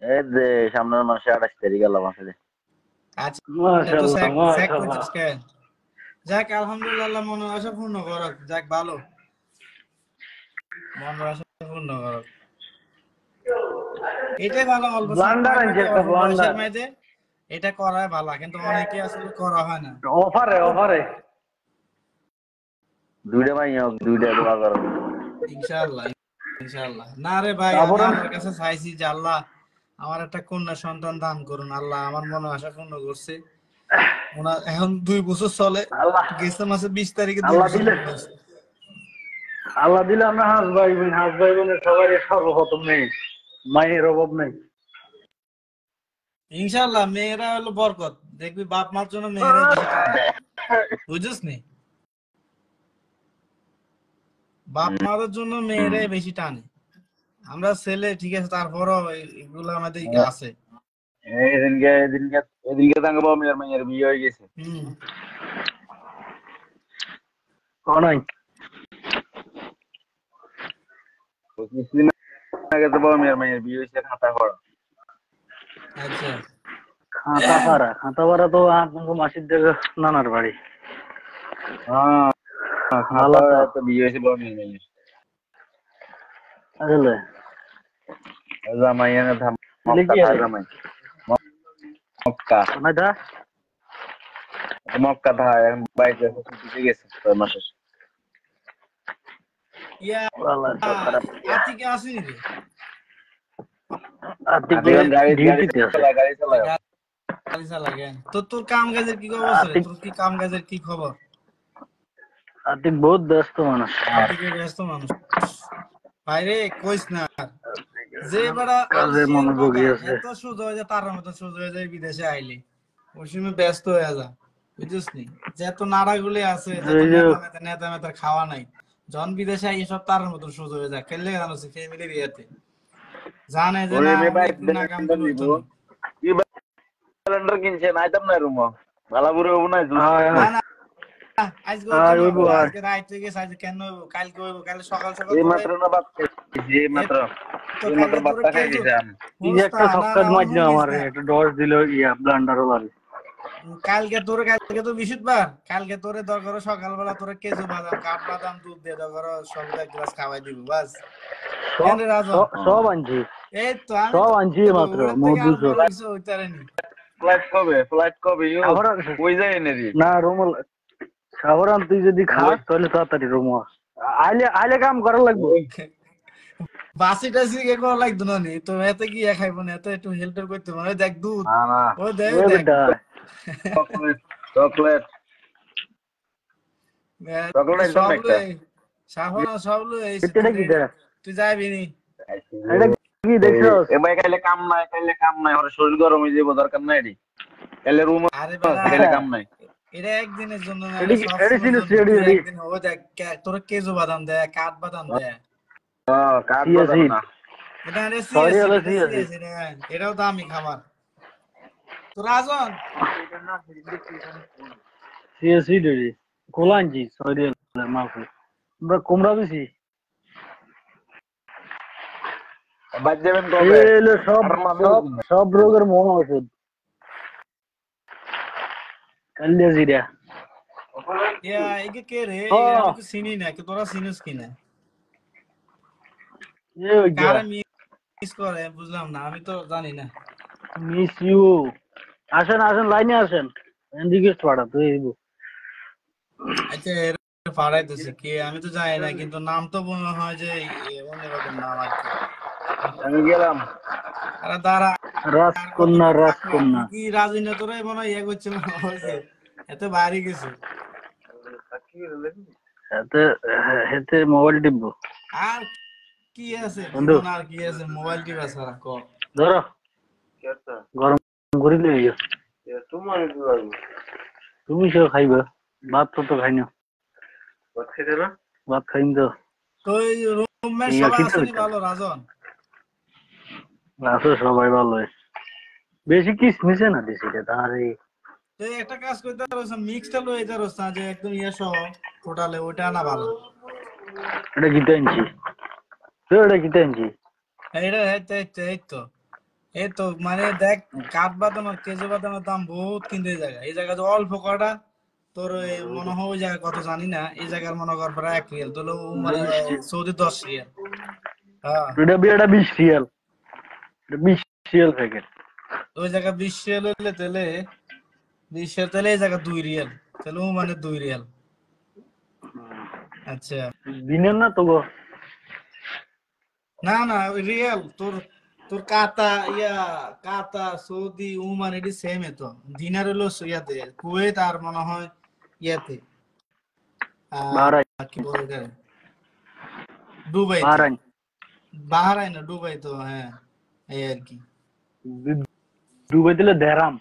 D: এই যে সামনের মাসে 28 তারিখ গেল মাসে।
B: আচ্ছা তো
C: মাশাআল্লাহ
B: চেক
C: মাশাআল্লাহ।
B: করছিস কে? যাক আলহামদুলিল্লাহ, মনে আশা পূর্ণ করক। যাক ভালো, মনের আশা পূর্ণ করক, এটাই ভালো। অল্প
C: ব্লান্ডার আনছে একটা
B: অল্প
C: ব্লান্ডার
B: বয়সের মেয়েদের এটা করাই ভালো, কিন্তু অনেকে আসলে করা হয় না।
C: অফারে
D: দুইটা মাইয়া দুইটা দোয়া করো।
B: ইনশাআল্লাহ ইনশাআল্লাহ। না রে ভাই, আমি
C: তারপরে
B: আল্লাহর কাছে চাইছি যে আল্লাহ আমার একটা কন্যা সন্তান দান করুন। আল্লাহ আমার মনে আশা পূর্ণ করছে। ওনার এখন 2 বছর চলে,
C: আল্লাহ
B: গেছে মাসে 20 তারিখে 2
C: আল্লাহ
B: বছর
C: দিলে
B: পূর্ণ হয়েছে।
C: আমরা হাস ভাই বোনের সবারই সর্বপ্রথম নেই, মায়ের অভাব নেই।
B: ইনশাআল্লাহ মেয়েরা হলো বরকত, দেখবি বাপ মার জন্য মেয়েরা বেশি টানে, বুঝছিস নি? বাপ মাদের জন্য মেয়েরাই বেশি টানে। আমরা ছেলে ঠিক আছে, তারপরও এগুলো আমাদের আছে।
D: এদিনকে তাঙ্গ বাবা মেয়ের মাইয়ার বিয়ে হয়ে গেছে।
B: হুম,
C: কোনাই
D: কিছুদিন আগে তো বাবা মেয়ের মাইয়ার বিয়ে হয়েছে খাতা করা।
B: আচ্ছা
C: খাতাপাড়া তো আপনার মাসির দেখে নানার বাড়ি।
D: হ্যাঁ
C: ভালো
D: খাতা
C: তো।
D: তো বিয়ে হয়েছে বাবা মেয়ের মাইয়ার।
C: আসলে
D: জামাই এনে ধাম
C: লিখি
D: মক্কা
C: আছে।
D: জামাই মক্কা
C: কোনাইটা
D: মক্কা থায় বাইরে ছুটিতে গেছে 6 মাসে।
B: ইয়া
C: ভালো তো খারাপ।
B: আতিকে আসেনি রে?
C: আতিকে ডিউটিতে আছে।
D: গাড়ি চালায়
B: গাড়ি চালায় কেন? তোর কাম কাজের কি খবর রে? তোর কি কাম কাজের কি খবর?
C: আতিক বহুত ব্যস্ত মানুষ।
B: আতিকে ব্যস্ত মানুষ বাইরে কইস না। যে বড়
C: কাজে
B: আলসিয়ার
C: মনোযোগী
B: বাগা
C: আছে।
B: এত সোজা হয়ে যায়, তার মতো সোজা হয়ে যায় বিদেশে আইলে ওই সময় ব্যস্ত হয়ে যা, বুঝছিস নি? যত নাড়াগুলি আছে, যত
C: এই যে
B: নেতা মেতার খাওয়া নাই, জন বিদেশে আই সব তার মতন সোজা হয়ে যায়। খেললে জানোস ফ্যামিলির ইয়েতে জানে যে
D: ওরে
B: না
D: বে
B: আমি
D: ভাই
B: একটু না কাম করলে হইতো না।
D: কি ব্লেন্ডার কিনছেন আইতাম না রুম ভালাপুরে হবো না জুস
B: না না আজকে হইতো না
C: হইবো আর
B: আজকে রাত হয়ে গেছে আজকে কেন হইবো কালকে হইবো কাল সকাল সকাল
D: এই
B: তোরে
D: মাত্র না ভাত খাইছি এই
B: এ
D: মাত্র
B: তো
D: এই মাত্র
B: কালকে তোরে
D: ভাতটা খাই
B: কেজু
D: দিলাম
C: কি যে
B: হুনস্তা
C: একটা
B: না
C: ছক্কাত
B: না
C: মারলো
B: হুনিস
C: আমার
B: না
C: একটু ডস দিল ব্লান্ডারও লাগে।
B: কালকে বৃহস্পতিবার কালকে তোরে দরকার সকালবেলা তোরে কেজু বাদাম কাঠ বাদাম দুধ দিয়ে দরকার সব এক গ্লাস খাওয়াই দিব বাস কেন রে রাজন
C: সব আনছি,
B: এই তো আমি
C: সব
B: তো
C: আনছি মাত্র
B: ওর থেকে আর
C: মধু
B: বড় কিছু হইতারেনি
D: ফ্লাইট কবে ইউ
C: আবার
D: কই যায় এনে দি
C: না রুমল সাবরান তুই যদি খাস তাহলে তাড়াতাড়ি রুম আইলে আইলে কাম করা লাগবে।
B: বাসি টাসি কে করা লাগতো না নি তো এতে কি খাইবো না এতে একটু হেল্প করতে পারে দেখ দুধ
D: না না
B: ও দেখ
C: ওই
B: দেখ
C: বেটা
D: চকলেট চকলেট চকলেট একদম
B: সব
D: একটা
B: লই সাফনা সব লই
C: এটা কি দে
B: তুই যাবি নি
C: এটা কি দেখছস
D: এ ভাই কাইলে কাম নাই ওর শরীর গরম হয়ে যাবে দরকার নাই এডি কাইলে রুম
B: আরে বেটা
D: কাইলে কাম নাই
B: এটা একদিনের জন্য না
C: এডি
B: সব
C: এডি
B: সময়ের
C: সিরিয়াস
B: জন্য। তুই
C: এডি
B: একদিন ও দেখ তোর কেজু বাদাম দে কাঠ বাদাম দে
D: কাজ
C: সিএসি
D: বাদাম না
B: এটা
C: সরি হলো সিরিয়াস
B: এটাও দামি খাবার তো রাজন
C: সিএসি ডি কোলাঞ্জি সরি মাফি আমরা কুমড়া বেশি
D: বাদ যাবেন কবে
C: এলো সব
D: আর মাদু
C: সব সব রোগের মহা ওষুধ কালিয়া জিরা
B: ইয়া একে কে রে
C: ও
B: আমি তো চিনি না কি তোরা চিনিস কিনা
C: এ গয়া
B: কারে মিস করে বুঝলাম না আমি তো জানি না
C: মিস ইউ আসেন আসেন লাইনে আসেন এদিকে ছড়া তুই
B: আচ্ছা এর পাড়াইতেছে কি আমি তো জানি না কিন্তু নাম তো মনে হয় যে অন্যরকম নাম আর কি
D: আমি গেলাম
B: আরে দাঁড়া আর
C: রাজকন্যা
B: কতক্ষণ থাকবো
C: রাজকন্যা
B: কি রাজনীতি তোরাই মনে হয় ইয়ে করছে মনে হয়েছে এত বাইরে গেছে
C: এতে এতে মোবাইল টিপবো
B: আর কি আছে
C: বন্ধু
B: জীবন আর কি আছে মোবাইল টিপা ছাড়া ক
C: ধরো গরম করে লই তুমি সব খাইবা ভাত তো খাই না ভাত খাইম তো
B: তো এই রুমমেট
C: ইয়া
B: সবাই
C: কি
B: আসেনি
C: করছো
B: ভালো রাজন
C: আছে সবাই ভালো বেশি কিসমিসে না দিছি রে তারে
B: তো একটা কাজ করতে পারছ মিক্সটা লই এটা রস না যে একদম ইয়া সহ টোটালে ওইটা না ভালো
C: এটা কি টাইমছি তো এটা কি টাইমছি
B: এটা এই তো মানে দেখ কাঠ বাদাম আর কেজু বাদামের দাম বহুত কিনতে জায়গা এই জায়গাতে অল্প কটা তোর মনে হয় ওই জায়গা কত জানি না এই জায়গার মনে কর প্রায় 1 রিয়াল তোর মানে সৌদি 10 রিয়াল হ্যাঁ
C: এটা বিয়েটা 20 রিয়াল 20 রিয়াল প্যাকেট
B: ওই জায়গা 20 রিয়াল হলে তাহলে 20 রিয়াল তাহলে এই জায়গা 2 রিয়াল তাহলে ও মানে 2 রিয়াল আচ্ছা
C: দিনের না তো গো
B: না না ওই রিয়াল তোর তোর কাতা সৌদি ওমান এটি সেম তো দিনার হলো ইয়াতে কুয়েত আর মনে হয় ইয়াতে
C: বাহরাইন
B: কি বলে এটা দুবাই বাহরাইন না দুবাই তো হ্যাঁ এই আর কি
C: দুবাই দিলে দেরাম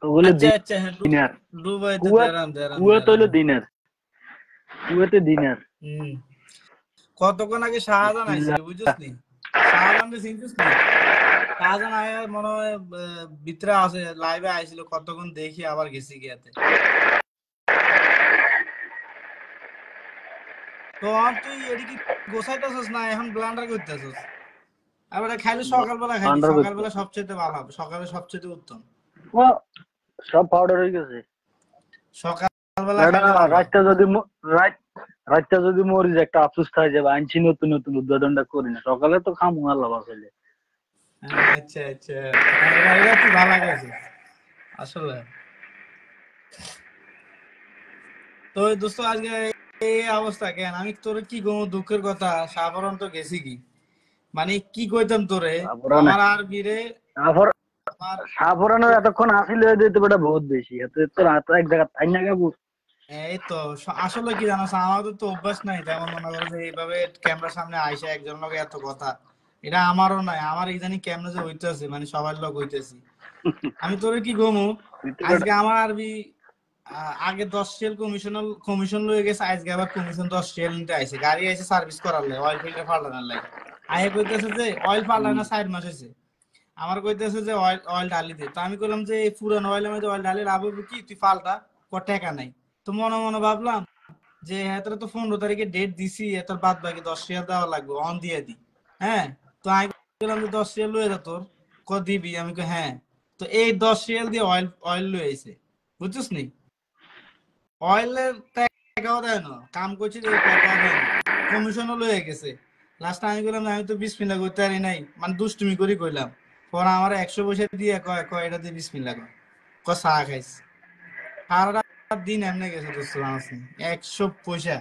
C: তো বলে
B: আচ্ছা আচ্ছা হ্যাঁ
C: দিনার
B: দুবাই তো দেরাম
C: কুয়েত হলো দিনার কুয়েতে দিনার
B: কতক্ষণ আগে শাহজাহান আইছিল বুঝছিস নি শাহজাহান চিনছিস নি শাহজাহান আয়া মনে হয় ভিতরে আছে লাইভে আইছিল কতক্ষণ দেখি আবার গেছি গিয়াতে তো আর তুই এদিকে গোছাইতেছস না এখন ব্লান্ডার করতেছস আবার খাইলে সকালবেলা খাইলি সকালবেলা সবচেয়ে ভালো হবে সকালে সবচেয়ে উত্তম
C: ও সব পাউডার হয়ে গেছে
B: সকালবেলা
C: রাতটা যদি মরিস একটা আফসোস থাকে যাবে আনছি নতুন নতুন উদ্বোধনটা করি না সকালে তো খামু আল্লাহ বাসাইলে
B: আচ্ছা আচ্ছা এটা কি ভালো লাগছে আসলে তো দোস্ত আজকে এই অবস্থা কেন আমি তোর কি গো দুঃখের কথা সাধারণ তো গেছি কি মানে কি কইতাম তোরে আমার আর বীরে
C: সাফরানোর এতক্ষণ আসিলে দিতে বেটা বহুত বেশি এত তো রাত এক জায়গা তাই না গাবু
B: এই তো আসলে কি জানো আমাদের তো অভ্যাস নাই তেমন মনে করো যে এইভাবে ক্যামেরার সামনে আইসা একজন লোক এত কথা এটা আমারও নাই আমার এই জানি ক্যামেরা যে হইতেছে মানে সবার লোক হইতেছি আমি তোরে কি গমু আজকে আমার আরবি আগে 10 রিয়াল কমিশন লয়ে গেছে আজকে আবার কমিশন 10 রিয়াল নিতে আইছে গাড়ি আইছে সার্ভিস করার লাগে অয়েল ফিল্টার ফাটানোর লাগে আয়ে কইতেছে যে অয়েল পাল্টায় না 4 মাস হয়েছে, আমার কইতেছে যে অয়েল অয়েল ঢালি দে। তো আমি কইলাম যে এই পুরানো অয়েলের মধ্যে অয়েল ঢালি লাভ হবে কি, তুই পাল্টা। টাকা নাই। তো মনে মনে ভাবলাম যে হ্যাঁ তোর তো 15 তারিখে ডেট দিছি, এত বাদ বাকি 10 রিয়াল দেওয়া লাগবে, অন দিয়ে দি। হ্যাঁ, তো আমি বললাম যে 10 রিয়াল লয়ে যা তোর, দিবি? আমি কই হ্যাঁ। তো এই 10 রিয়াল দিয়ে অয়েল অয়েল লয়ে আইছে, বুঝছিস নি? অয়েলের টাকাও দেয় না, কাম করছি যে টাকাও দেয় না, কমিশনও লয়ে গেছে। লাস্ট আমি বললাম আমি তো বিসমিল্লাহ করতে পারি নাই, মানে দুষ্টুমি করি কইলাম। পরে আমার 100 পয়সা দিয়ে কয় কয় এটা দিয়ে বিসমিল্লাহ কর, চা খাইছি। সারাটা দিন এমনি গেছে দোস্ত আমার সঙ্গে। 100 পয়সা।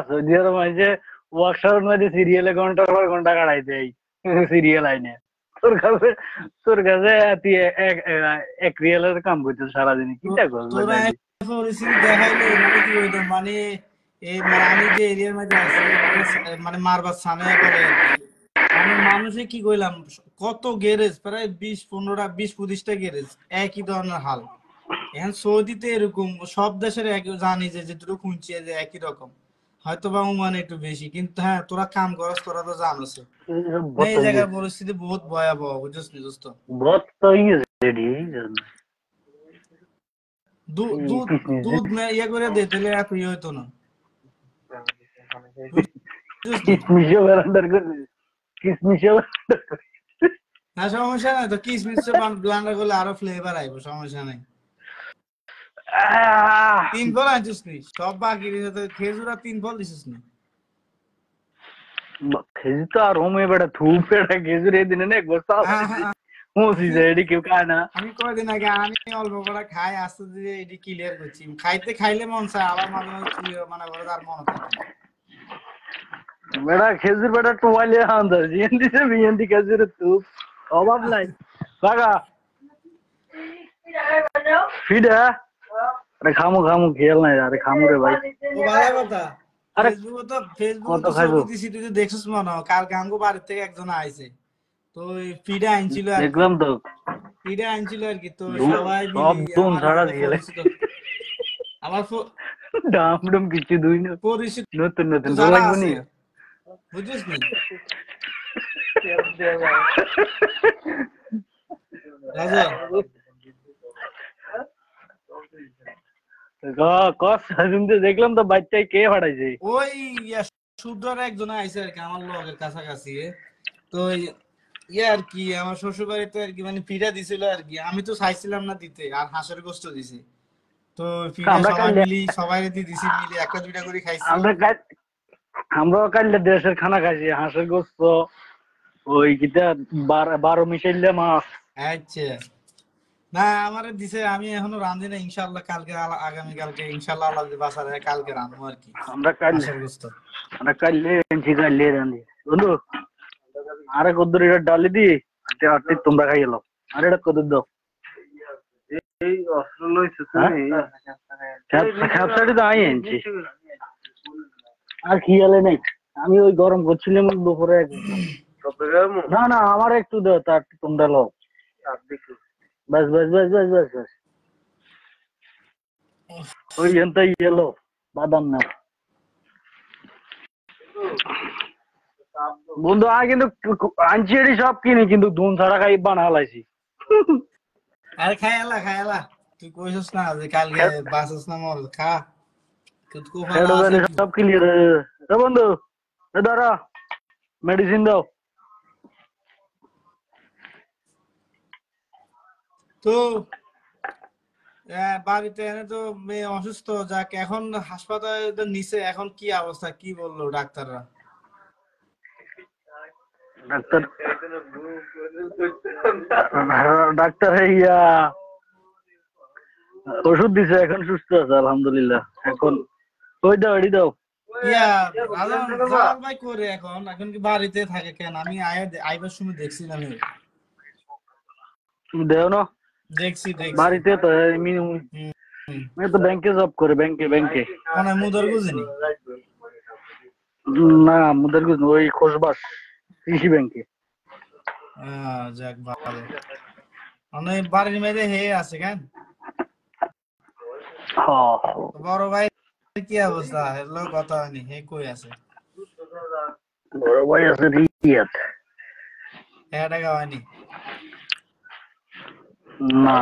C: সৌদি আরব মাঝে ওয়ার্কশপের মধ্যে সিরিয়ালে ঘন্টার পর ঘন্টা কাটাই দেয় সিরিয়াল আইনে। তোর কাছে তুই এক রিয়েলের কাম করছিস সারাদিন, কিটা করবি?
B: তোরা পরিস্থিতি দেখাইলে মানে কি হইতো, মানে এই মানে আমি যে এরিয়ার মধ্যে আছি মানে মারবার সামনে করে আর কি। মানে মানুষে কি কইলাম, কত গ্যারেজ, প্রায় 20-15টা 20-25টা গ্যারেজ, একই ধরনের হাল। এখন সৌদিতে এরকম, সব দেশের জানি যে যেটুকু শুনছি যে একই রকম, হয়তো বা মানে একটু বেশি, কিন্তু হ্যাঁ তোরা কাম করস, তোরা তো জানোস এই জায়গার পরিস্থিতি বহুত ভয়াবহ, বুঝছিস নি দোস্ত?
C: বহুত তো ইয়ে
B: দুধ দুধ ইয়ে করে দে, তাহলে এত ইয়ে হইতো না, বুঝছিস নি?
C: কিসমিশও ব্লান্ডার করে, কিসমিশও
B: না সমস্যা নাই তো, কিসমিস ব্লান্ডার করলে আরো ফ্লেভার আইবো, সমস্যা নাই। 3 ফল আনছিস নি? সব বাকি রয়েছে, খেজুর আর 3 ফল দিছিস নি?
C: খেজুর তো আর হোমে বেটা থুপ বেটা খেজুর এই দিনে না গোসা মুসি যায় এডি কেউ খায় না।
B: আমি কয়দিন আগে আমি অল্প করে খাই, আস্তে ধীরে এটি ক্লিয়ার করছি। খাইতে খাইলে মন চায়, আবার মাঝে মাঝে তুই মানে করে আর মনে থাকে না।
C: বেটা খেজুর বেটা টোয়ালে আনদার জিএনডি সে বিএনডি খেজুর থুপ অভাব নাই লাগা ফিডা। আরে খামু খামু খেয়াল নাই, আরে খামু রে ভাই।
B: ও ভালো কথা।
C: আরে
B: ফেসবুকে তো ছবি দিছি, তুই তো দেখছিস মনে হয়। কালকে আমগো বাড়ি থেকে একজন আইছে, তো ওই ফিডা আনছিল আর কি।
C: দেখলাম তো
B: ফিডা আনছিল আর কি, তো সবাই
C: সব
B: মিলি
C: দুম
B: আমার
C: ছাড়া দিয়ে
B: আমার
C: ডাম ডুম কিছু দুই না,
B: পরিচিত
C: নতুন নতুন
B: যারা
C: লাগবে নি।
B: আছে, বুঝছিস নি রাজা?
C: দেখলাম তো বাচ্চাই কে ফাটাইছে।
B: ওই শুদ্ধার একজন আইছে আর কি আমার লগের কাছাকাছি। তো ইয়ে আর কি আমার শ্বশুর বাড়িতে আর কি মানে পিঠা দিছিল আর কি, আমি তো চাইছিলাম না দিতে, আর হাঁসের গোস্ত দিছে। তো পিঠা সবাই মিলি সবাই দিছি, মিলি একটা দুইটা করে খাইছি।
C: আমরাও কাল দেশের খানা খাইছি, হাঁসের গোস্ত, ওই কিটা 12 মিশাইলে মাছ।
B: আচ্ছা, না আমারে দিছে, আমি এখনো রাঁধি না, ইনশাআল্লাহ কালকে আগামী কালকে ইনশাআল্লাহ আল্লাহ যদি বাঁচায় কালকে রাঁধবো আর কি
C: আমরা
B: হাঁসের গোস্ত।
C: কাললে রাঁধি বন্ধু। আরে কদ্দুর এটা ডালি দি আটে তোমরা খাই এলো, আরে এটা কদ্দুর দাও। এই অস্ত্র লইছে তুমি খ্যাপসাটি তো আই আনছি, আর খিয়ালে নাই। আমি ওই গরম করছিলাম দুপুরে। না না আমার একটু দাও, তার তোমরা লো। বাস বাস বাস বাস বাস বাস ওই এনটা ইয়েলো বাদাম না বন্ধু। কিন্তু আনছি এটি সব কিনি, কিন্তু ধুন ছাড়া খাই বানা হালাইছি।
B: আরে খায়ালা তুই কইছস না যে কালকে বাসস না মর খা
C: সব ক্লিয়ার বন্ধু। দাঁড়া মেডিসিন দাও।
B: তো বাড়িতে এনে তো মেয়ে অসুস্থ, যাক এখন হাসপাতালে নিচে, এখন কি অবস্থা কি বললো ডাক্তাররা?
C: ডাক্তার ইয়া ওষুধ দিছে, এখন সুস্থ আছে আলহামদুলিল্লাহ। এখন ওই দাও এডি দাও।
B: ভাই করে এখন এখন কি বাড়িতে থাকে কেন? আমি আইবার সময় দেখছিলাম,
C: দেও না
B: দেখছি
C: বাড়িতে তো তো ব্যাংকে জব করে, ব্যাংকে
B: মুদার বুঝিনি
C: না, মুদার গুজ ওই খোসবাস কৃষি ব্যাংকে।
B: যাক ভালো, অনেক বাড়ির মেয়েদের হে আছে কেন? বড় ভাই কি অবস্থা? হেলো কথা হয়নি, হে কই আছে?
C: বড় ভাই আছে রিয়াদ।
B: 1000 টাকা হয়নি
C: না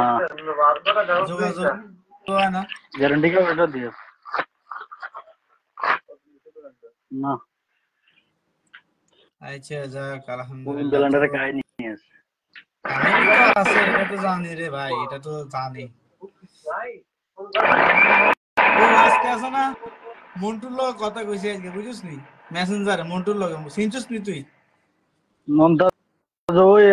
B: যোগাযোগ হয় না
C: গ্যারান্টি কার্ড এটা দিও না।
B: আচ্ছা যাক
C: কোন
B: আলহামদুলিল্লাহ।
C: ব্যালেন্ডারে কাহিনী আছে।
B: কাহিনী তো আছে, এটা তো জানি রে ভাই, এটা তো জানি। ও আজকে আছে না মন্টুর লোক কথা কইছে আজকে, বুঝছিস নি? মেসেঞ্জারে মন্টুর লোক চিনছিস নি তুই?
C: মমতাজ ওই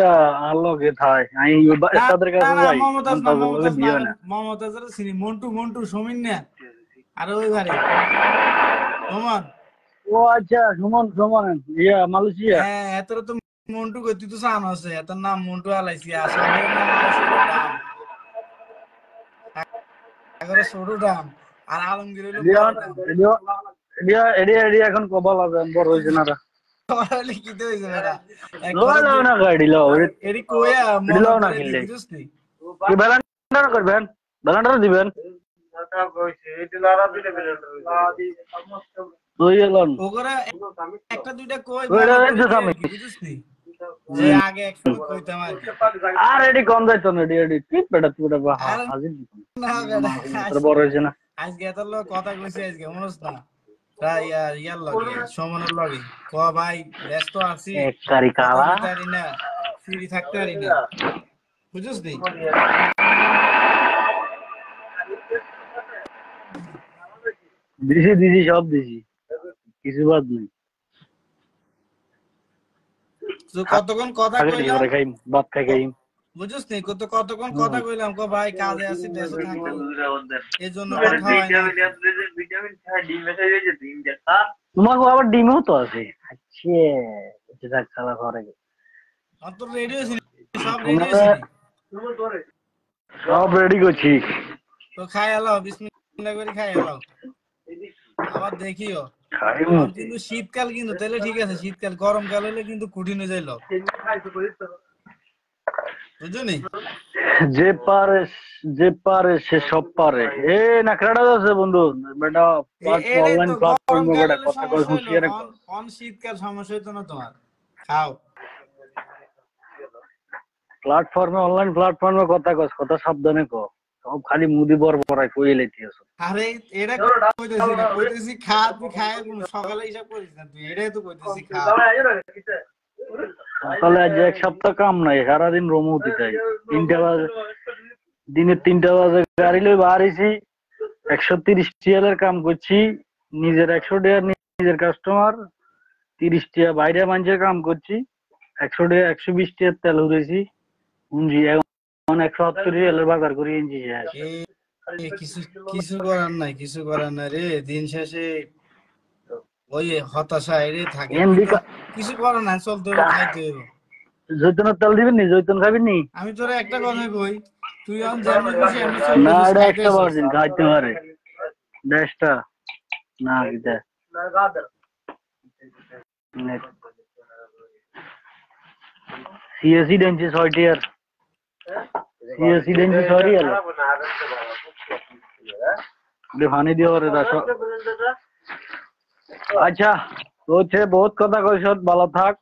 C: আলোকে থাই আমি
B: না
C: তাদের
B: না
C: কাছে
B: না,
C: যাই,
B: মমতাজ না,
C: মমতাজের লগে
B: মমতাজ না,
C: বিয়ে
B: আমি
C: না।
B: মমতাজের চিনি। মন্টু মন্টু সমীর না, আর ওই বাড়ি সুমন।
C: ও আচ্ছা সুমন সুমন মালয়েশিয়া।
B: হ্যাঁ এতটা তো মন্টু কই, তুই তো জান আছে এটার নাম মন্টু আলাইছি, আসলে নাম আলাইছি হলো ডাম, আগরে সরু ডাম, আর আলমগীর হইলো বড় ডাম।
C: এখন কবাল আছে বড় হয়েছে না
B: তাহলে কি তো হইছে বেটা,
C: লো
B: একবারে
C: লো না গাড়ি লো
B: এডি কইয়া
C: এডি
B: মনে
C: লো না
B: করে দি,
C: কিনলে
B: বুঝছিস নি?
C: কি ব্যালেন্ডার করবেন, ব্যালেন্ডার দিবেন তুই এলন
B: ওগরে একটা দুইটা কই
C: ওইটা
B: মনে করে
C: দেখছিস
B: দি আর
C: আমি
B: কি, বুঝছিস নি? যে আগে একসময় কইতাম আর কি।
C: আর এডি কম যাইতো না এডি কি বেটা তুই
B: আর
C: হাজির
B: না বেটা,
C: বড় হয়েছে না।
B: আজকে এত লোক কথা কইছে আজকে, মনোজ না প্রায় ইয়ার লগে সমনের লগে ক ভাই ব্যস্ত আছি,
C: এক কারি
B: কথা
C: কালা
B: কইতে পারি না, ফ্রি থাকতে পারি না, বুঝছিস নি?
C: দিছি সব দিছি, কিছু বাদ নেই।
B: তো কতক্ষণ কথা
C: আগে
B: কইলাম,
C: খাইম ভাত খাইম।
B: বুঝছিস নি? কতক্ষণ কথা কইলাম, ক ভাই কাজে আছি ব্যস্ত থাকি, এই জন্য কথা হয় না।
C: তোমাকে আবার ডিমও তো আছে। আচ্ছা খালা ঘরে
B: আর তোর রেডি হয়েছিস? সব রেডি
C: তোমরা
B: হয়েছিস?
C: সব রেডি করছি।
B: তো খাই এলাও, বিসমিল্লাহ করে খাই এলাও, আবার দেখিও।
C: খাইম
B: এখন কিন্তু শীতকাল, কিন্তু তাহলে ঠিক আছে, শীতকাল, গরমকাল হলে কিন্তু কঠিন হয়ে যাইল, বুঝলি?
C: যে পারে সে সব পারে। এ নাকড়াটা আছে বন্ধু বেটা,
B: এটাই
C: অনলাইন
B: তো,
C: প্ল্যাটফর্মে
B: গরমকাল
C: বেটা
B: হলে
C: কথা কয়
B: সমস্যা হইলো,
C: হুঁশিয়ারে
B: অন শীতকাল সমস্যা হইতো না তোমার, খাও।
C: প্ল্যাটফর্মে অনলাইন প্ল্যাটফর্মে কথা কস, কথা সাবধানে ক, সব খালি মুদি বড়াই কই এলাইতেছ।
B: আরে এটা কইতেছি না, কইতেছি খা, তুই খায় সকালে হিসাব করিস না তুই, এটাই তো কইতেছি খা।
C: সকালে আজ এক সপ্তাহ কাম নাই, সারাদিন রমুতি তাই 3টা বাজে, দিনে 3টা বাজে গাড়ি লই বাড়িছি, 130 টিয়ালের কাম করছি, নিজের 100 টাকা নিজের কাস্টমার, 30 টাকা বাইরে মানুষের কাম করছি, 100 টাকা 120 টাকার তেল উড়েছি, পুঞ্জি এখন 170 রিয়ালের বাজার করে এনেছি শেষ।
B: কিছু কিছু করার নাই, কিছু করার নাই রে, দিন শেষে ওই হতাশা এরে থাকে, কিন্তু কিছু করার নাই, চলতে হবে, খাইতে হবে।
C: জৈতনের তেল দিবেন নি, জৈতন খাবেন নি?
B: আমি তোরা একটা কথা কই, তুই এখন যেমনি খুশি এমনি
C: না
B: চলতেছিস,
C: এটা একটা
B: খাইতেছিস।
C: পার্সেন্ট খাইতে পারে দেশটা না এটা সিএসি ডেন্সি 6 টিয়ার, সিএসি ডেন্সি 6 রিয়াল ফানি দিয়ে ওরে দাসো। আচ্ছা হচ্ছে বহুত কথা কইছ, ভালো থাক,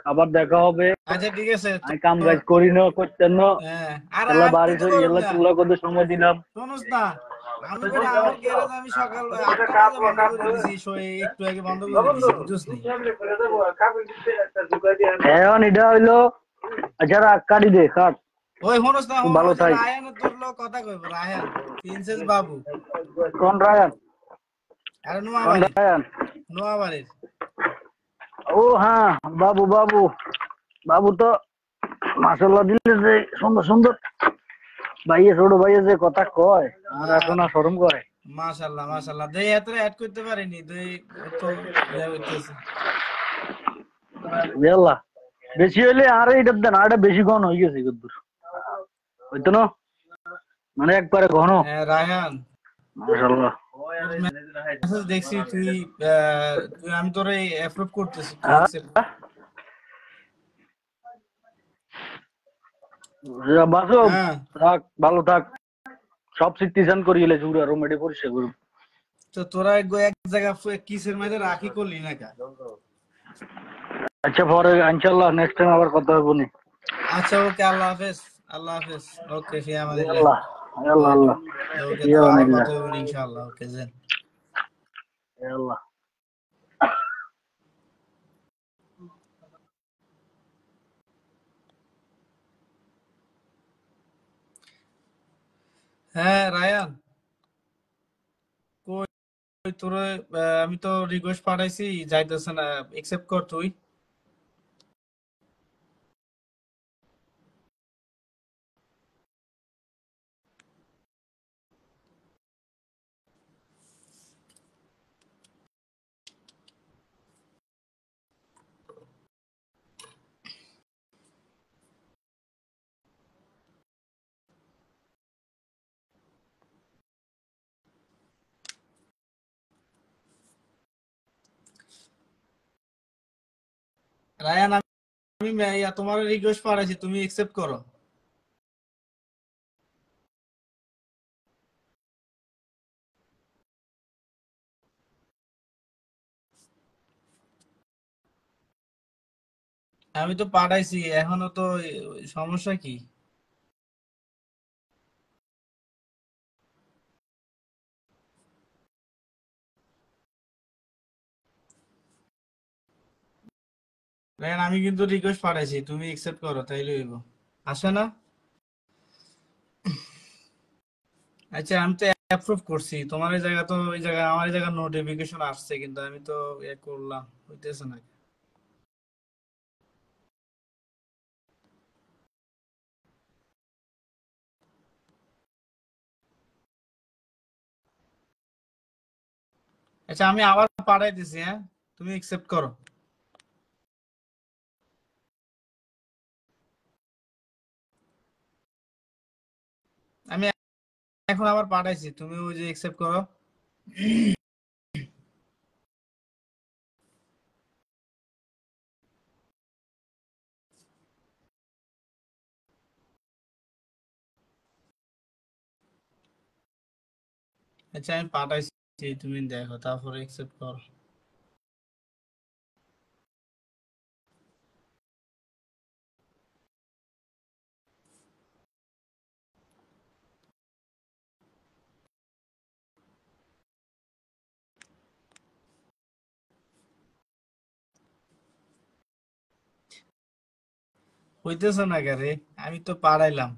C: আবার দেখা হবে।
B: আচ্ছা ঠিক আছে,
C: আমি কাম কাজ করি না করতেন না,
B: হ্যাঁ আর
C: এলা
B: আর
C: বাড়ি
B: তো
C: চলে
B: করব
C: এলা
B: না,
C: তুলা কত সময় দিলাম।
B: শোনস না, আমি করে আমার গ্যারেজ আমি সকাল 8টা বাজে বন্ধ করে দিছি, একটু আগে বন্ধ করে দিছি, বুঝছিস নি?
C: এখন এটা হইলো, আচ্ছা রাখ কাটি দে কাট।
B: ওই শোনস না,
C: ভালো
B: ওই যে
C: থাক।
B: রায়হান তোর লোক কথা কইব, রায়হান প্রিন্সেস বাবু,
C: কোন রায়ান?
B: আরে
C: কোন
B: নোয়াবাড়ি,
C: রায়ান?
B: নোয়াবাড়ির।
C: ও হ্যাঁ বাবু বাবু বাবু তো মাশাআল্লাহ দিলে যে সুন্দর সুন্দর ভাইয়ে, ছোট ভাইয়ে যে কথা কয় আর এখন আর শরম করে।
B: মাশাআল্লাহ মাশাআল্লাহ, দেই এত অ্যাড করতে পারিনি, দেই তো ইয়া হইতেছে।
C: আল্লাহ বেশি হইলে আর এটা দেন, আর বেশি ঘন হয়ে গেছে কদ্দুর হইতো না, মানে একবারে ঘন।
B: হ্যাঁ রায়হান,
C: মাশাআল্লাহ
B: মেসেজ দেখছি তুই, আমি তোরে অ্যাপ্রুভ করতেছি, তুই
C: হ্যাঁ
B: accept।
C: বাসো
B: হ্যাঁ
C: থাক, ভালো থাক, সব সিটিজেন করি এলে জুড়ে রুম এডি পরিষ্কার করুন।
B: তো তোরা এক জায়গা কিসের মধ্যে রাখি করলি না কা?
C: আচ্ছা পরে ইনশাআল্লাহ নেক্সট টাইম আবার কথা হবে নি।
B: আচ্ছা ওকে, আল্লাহ হাফেজ। আল্লাহ হাফেজ। ওকে, ফি আমানিল্লাহ।
C: আল্লাহ আল্লাহ আল্লাহ
B: ওকে, তাহলে আবার
C: ইয়ামানিল্লাহ
B: কথা হবে ইনশাআল্লাহ। ওকে জেন।
C: আল্লাহ।
B: হ্যাঁ রায়ান, কই তোরে, আমি তো রিকোয়েস্ট পাঠাইছি, যাইতেছে না, একসেপ্ট কর তুই। রায়ান, আমি তোমার রিকোয়েস্ট পাঠাইছি, তুমি একসেপ্ট করো। আমি তো পাঠাইছি, এখনো তো সমস্যা কি? রায়ান, আমি কিন্তু রিকোয়েস্ট পাঠাইছি, তুমি একসেপ্ট করো, তাইলে হইব। আসে না? আচ্ছা, আমি তো অ্যাপ্রুভ করছি, তোমার এই জায়গা তো, এই জায়গা আমার এই জায়গা নোটিফিকেশন আসছে, কিন্তু আমি তো করলাম, হইতেছে না। আচ্ছা, আমি আবার পাঠাই দিছি, হ্যাঁ, তুমি একসেপ্ট করো। আমি এখন আবার পাঠাইছি, তুমি ওই যে একসেপ্ট করো। আচ্ছা, আমি পাঠাইছি, তুমি দেখো, তারপরে একসেপ্ট করো। হইতেছে না কে রে? আমি তো পাঠাইলাম।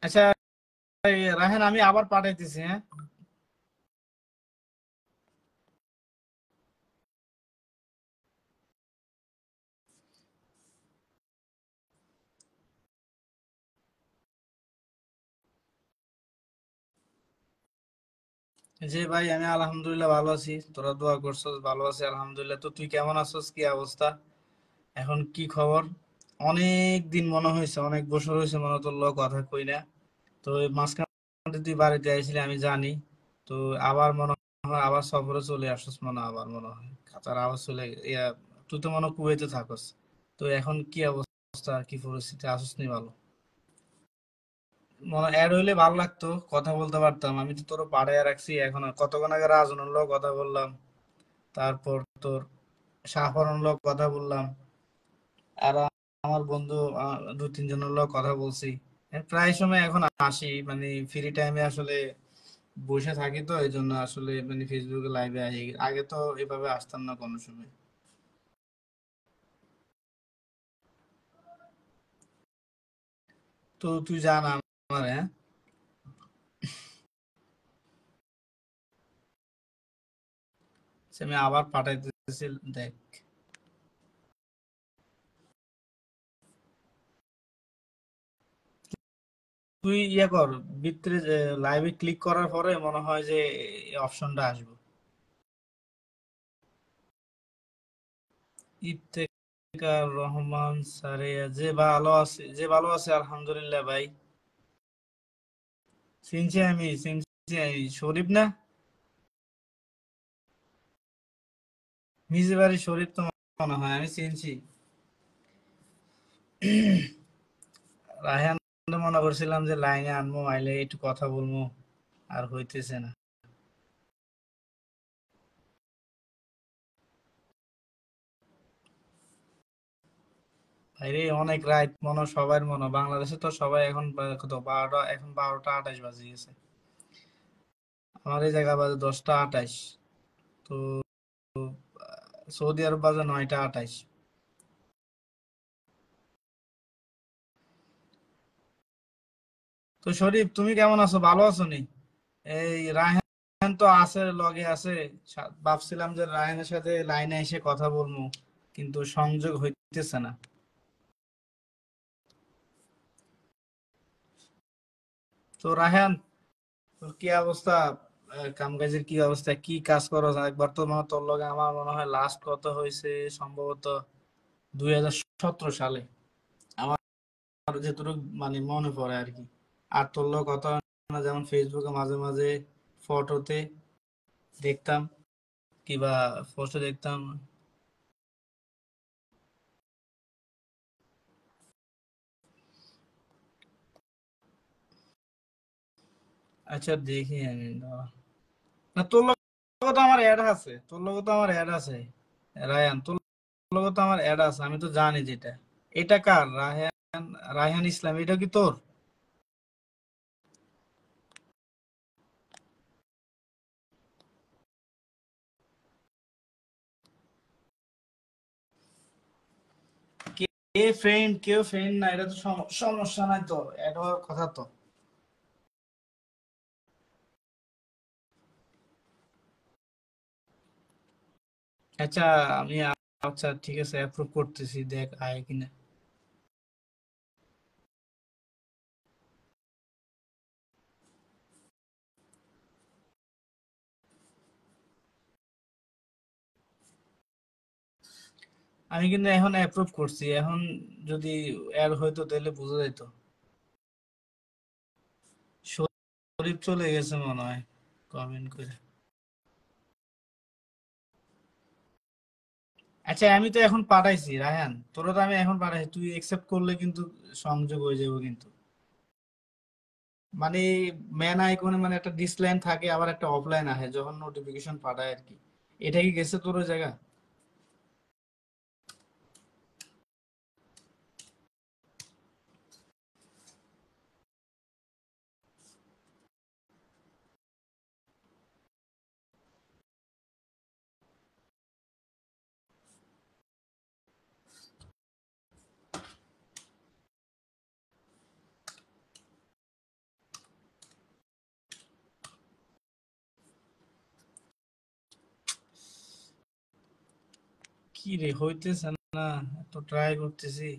B: আচ্ছা রাহেন, আমি আবার পাঠাইতেছি, হ্যাঁ। জি ভাই, আমি আলহামদুলিল্লাহ ভালো আছি, তোরা দোয়া করছস, ভালো আছি আলহামদুলিল্লাহ। তো তুই কেমন আছিস, কি অবস্থা, এখন কি খবর? অনেক দিন মনে হয়েছে, অনেক বছর হয়েছে মনে হয় তোর লগে কথা কই না। তো এই মাঝখানে তুই বাড়িতে আইছিলি আমি জানি। তো আবার মনে হয় আবার সফরে চলে আসছিস, মনে হয় আবার মনে হয় কাতার আবার চলে তুই তো মনে হয় কুয়েতে থাকস। তো এখন কি অবস্থা, কি পরিস্থিতি, আসিস নি ভালো? মনে অ্যাড হইলে ভালো লাগতো, কথা বলতে পারতাম। আমি তো তোর পাড়ায় রাখছি, এখন আর কতক্ষণ আগে রাজনের লোক কথা বললাম, তারপর তোর শাহরুন লোক কথা বললাম, আর আমার বন্ধু দু তিনজনের লোক কথা বলছি। প্রায় সময় এখন আসি, মানে ফ্রি টাইমে আসলে বসে থাকি, তো এই জন্য আসলে মানে ফেসবুকে লাইভে আসি, আগে তো এভাবে আসতাম না কোনো সময়। তো তুই জান আমার, হ্যাঁ। আমি আবার পাঠাইতেছি, দেখ। তুই কর, ভিতরে লাইভে ক্লিক করার পরে মনে হয় যে অপশনটা আসবে, ইফতেখার রহমান সারিয়া। যে ভালো আছে আলহামদুলিল্লাহ ভাই। চিনছি আমি, শরীফ না? নিজে বাড়ি শরীর তো মনে হয় আমি চিনছি। রায়হান মনে করছিলাম যে লাইনে আনবো, আইলে একটু কথা বলবো, আর হইতেছে না। ভাইরে অনেক রাত মনে হয় সবার মনে হয়। বাংলাদেশে তো সবাই এখন কত 12টা, এখন 12টা 28 বাজে গেছে। আমার এই জায়গা বাজে 10টা 28। তো সৌদি আরব বাজে 9টা 28। তো শরীফ তুমি কেমন আছো, ভালো আছো নি? এই রায়হান তো আছে, লগে আছে। ভাবছিলাম যে রায়হানের সাথে লাইনে এসে কথা বলবো, কিন্তু সংযোগ হইতেছে না। তো রায়হান, তোর কি অবস্থা? কামকাজের কি অবস্থা, কি কাজ করো? একবার তো মনে হয় তোর লগে আমার মনে হয় লাস্ট কথা হয়েছে সম্ভবত 2017 সালে, আমার যেটুকু মানে মনে পড়ে আর কি। আর তোর লগে কথা হয় না, যেমন ফেসবুকে মাঝে মাঝে ফটোতে দেখতাম, কিবা পোস্টে দেখতাম। আচ্ছা দেখি আমি, দাঁড়া। না তোর লগে তো আমার অ্যাড আছে, তোর লগে তো আমার অ্যাড আছে। রায়ান, তোর লগে তো আমার অ্যাড আছে, আমি তো জানি যেটা। এটা কার? রায়হান, রায়হান ইসলাম, এটা কি তোর? কে ফ্রেন্ড, কেউ ফ্রেন্ড না, এটা তো সমস্যা নাই তো, অ্যাড হওয়ার কথা তো। আচ্ছা আমি আচ্ছা ঠিক আছে, অ্যাপ্রুভ করতেছি, দেখ আয় কিনা। আমি কিন্তু এখন অ্যাপ্রুভ করছি, এখন যদি অ্যাড হইতো তাহলে বোঝা যেত। শরীফ চলে গেছে মনে হয় কমেন্ট করে। আচ্ছা আমি তো এখন পাঠাইছি রায়হান, তোরা তো আমি এখন পাঠাইছি, তুই একসেপ্ট করলে কিন্তু সংযোগ হয়ে যাবে কিন্তু। মানে ম্যান আইকনে মানে একটা ডিসলাইন থাকে, আবার একটা অফলাইন আসে যখন নোটিফিকেশন পাঠায় আর কি। এটা কি গেছে তোর ওই জায়গা? কি রে, হইতেছে না, এত ট্রাই করতেছি।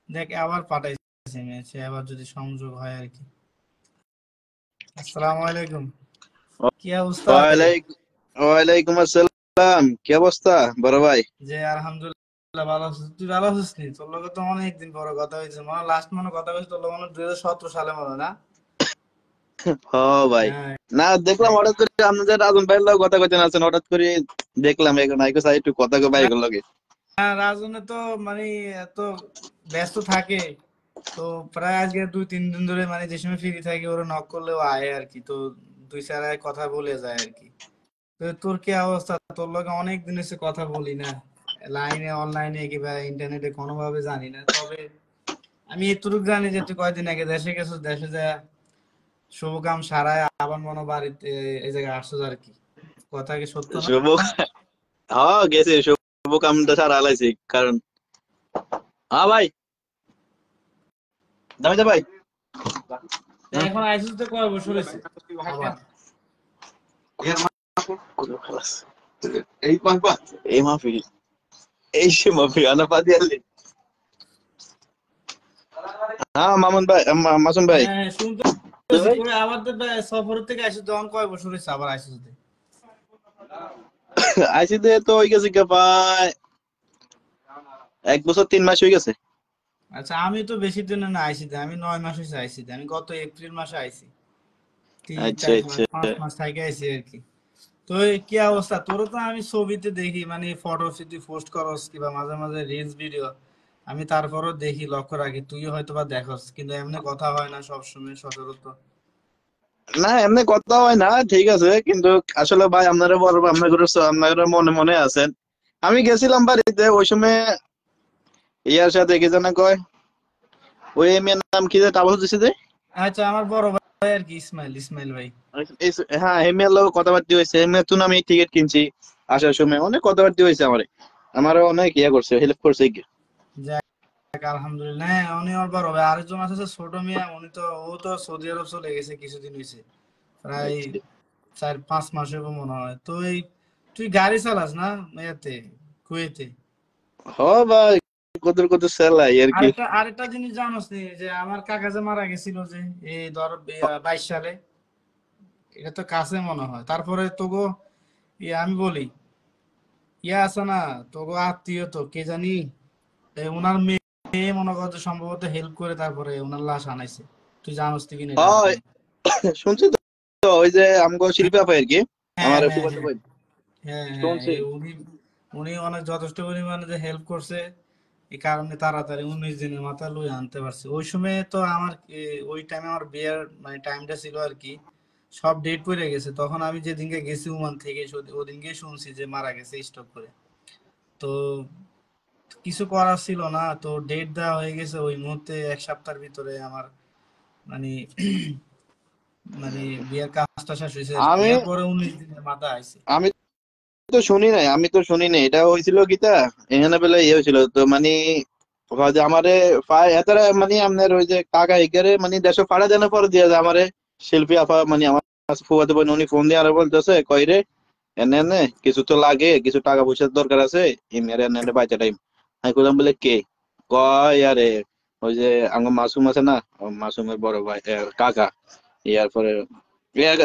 B: দেখ আবার পাঠাইছি মেসে, আবার যদি সংযোগ হয় আর কি। আসসালামু আলাইকুম, কি অবস্থা?
D: ওয়ালাইকুম আসসালাম, কি অবস্থা বড় ভাই?
B: যে আলহামদুলিল্লাহ ভালো আছিস, তুই ভালো আছিস নি? তোর লগে তো অনেকদিন পরে কথা হয়েছে, মনে হয় লাস্ট মনে কথা হয়েছে তোর লগে মনে হয় 2017 সালে মনে হয়, না?
D: হ ভাই,
B: হ্যাঁ।
D: না দেখলাম হঠাৎ করে আপনাদের রাজন ভাইয়ের লগে কথা কইতেন আছেন, হঠাৎ করে দেখলাম এখন আইকো সাই একটু কথা কই ভাই লগে।
B: হ্যাঁ রাজনে তো মানে এত ব্যস্ত থাকে, তো প্রায় আজকে 2-3 দিন ধরে মানে যে সময় ফ্রি থাকি ওরা নক করলেও আয় আর কি। তো 2-4 কথা বলে যায় আর কি। তো তোর কি অবস্থা? তোর লগে অনেক দিন এসে কথা বলি না, লাইনে অনলাইনে কিংবা ইন্টারনেটে কোনোভাবে জানি না। তবে আমি এতটুকু জানি যে তুই কয়দিন আগে দেশে গেছিস, দেশে যা শুভ কাম সারায় আবার মনে হয় বাড়িতে এই জায়গায় আসছিস আর কি। কথা কি সত্য না?
D: শুভ, হ্যাঁ গেছে, শুভ কামটা সারা হালাইছি কারণ, হ্যাঁ ভাই, দামি দা ভাই।
B: তো এখন আইসিস তো কয় বছর হয়েছে আবার?
D: এই পাঁচ পাঁচ এই মাহফিল, এই সে মাহফিল আনা পা দিয়ালে। হ্যাঁ মামুন ভাই, মাসুম ভাই।
B: হ্যাঁ শুনতে পাচ্ছি। কই আবার তো সফর থেকে আসিস তখন কয় বছর হয়েছে আবার আইসিস তুই?
D: আইসি দে তো হয়ে গেছে প্রায় 1 বছর 3 মাস হয়ে গেছে।
B: আচ্ছা আমি তো বেশি দিন না আইসি, আমি 9 মাস হয়েছে আইসি, আমি গত এপ্রিল মাসে আইসি।
D: আচ্ছা আচ্ছা।
B: 5 মাস থেকে আইছি আর কি। তো এই কি অবস্থা তোর? তো আমি ছবিতে দেখি মানে ফটো তুই পোস্ট করস কিংবা মাঝে মাঝে রিলস ভিডিও, আমি তারপরও দেখি, লক্ষ্য রাখি, তুই হয়তো বা দেখস, কিন্তু এমনি কথা হয় না সবসময় সচরাচর।
D: না এমনি কথা হয় না, ঠিক আছে, কিন্তু আসলে ভাই আপনারা বড় আপনারা মনে মনে আছেন। আমি গেছিলাম বাড়িতে ওই সময়, ইয়ার সাথে কি যেন কয়, ওই মেয়ের নাম কি যে তাবল দিছে যে,
B: আচ্ছা, আমার বড় ভাই আর কি, ইসমাইল ভাই।
D: হ্যাঁ হেমিয়ার লোক কথাবার্তা হয়েছে, হেমিয়ার তুন আমি টিকিট কিনছি আসার সময়, অনেক কথাবার্তা হয়েছে আমারে, আমারও অনেক ইয়া করছে, হেল্প করছে কি।
B: যাক আলহামদুলিল্লাহ। হ্যাঁ, উনি আমার বড় ভাই। আরেকজন আছে যে ছোট মিয়া, ও তো সৌদি আরব চলে গেছে কিছুদিন হয়েছে, প্রায় 4-5 মাস হবে মনে হয়। তো এই তুই গাড়ি চালাস না এতে, কুয়েতে?
D: হ ভাই, কত কত সেলাই আর কি।
B: আরেকটা জিনিস জানোস নি, যে আমার কাকা যে মারা গেছিল যে এই ধর 22 সালে, এটা তো কাছে মনে হয়। তারপরে তোগো আমি বলি, আছে না, তোগো আত্মীয় তো কে জানি, ওনার মেয়ে মনে কর যে সম্ভবত হেল্প করে তারপরে ওনার লাশ আনাইছে। তুই জানোস কি না এটা আর
D: হয়
B: কি?
D: শুনছি তো, ওই যে আমগো শিল্পী আপা আর কি,
B: হ্যাঁ
D: আমার
B: হ্যাঁ
D: ফুফাতো
B: হ্যাঁ
D: ভাই,
B: হ্যাঁ হ্যাঁ
D: শুনছি।
B: উনি উনি অনেক যথেষ্ট পরিমাণে যে হেল্প করছে, এই কারণে তাড়াতাড়ি 19 দিনের মাথায় লই আনতে পারছে। ওই সময় তো আমার ওই টাইমে আমার বিয়ের মানে টাইমটা ছিল আর কি, সব ডেট পড়ে গেছে। তখন আমি যেদিনকে গেছি ওমান থেকে, ওদিনকে শুনছি যে মারা গেছে স্ট্রোক করে। তো কিছু করার ছিল না, তো ডেট দেওয়া হয়ে গেছে ওই মুহূর্তে, 1 সপ্তাহের ভিতরে আমার মানে মানে বিয়ের কাজটা শেষ হয়েছে আর কি।
D: আমি
B: এরপরে 19 দিনের মাথায় আইছে।
D: আমি তো শুনি নাই, আমি তো শুনি নাই এটা হয়েছিল কিতা, এখানে বেলা ইয়ে হয়েছিল তো মানে, যে আমারে এতারা মানে আপনার ওই যে কাকা এগারে মানে দেশে ফাড়া দেওয়ার পর দিয়ে যায় আমারে শিল্পী আপা, মানে আমার ফুয়াতে বোন, উনি ফোন দিয়ে আরো বলতেছে কই রে, এনে এনে কিছু তো লাগে, কিছু টাকা পয়সার দরকার আছে, এমনি এনে এনে বাইচা টাইম। আমি বললাম বলে কে, কয় আরে ওই যে আমার মাসুম আছে না, মাসুমের বড় ভাই, কাকা। ইয়ার পরে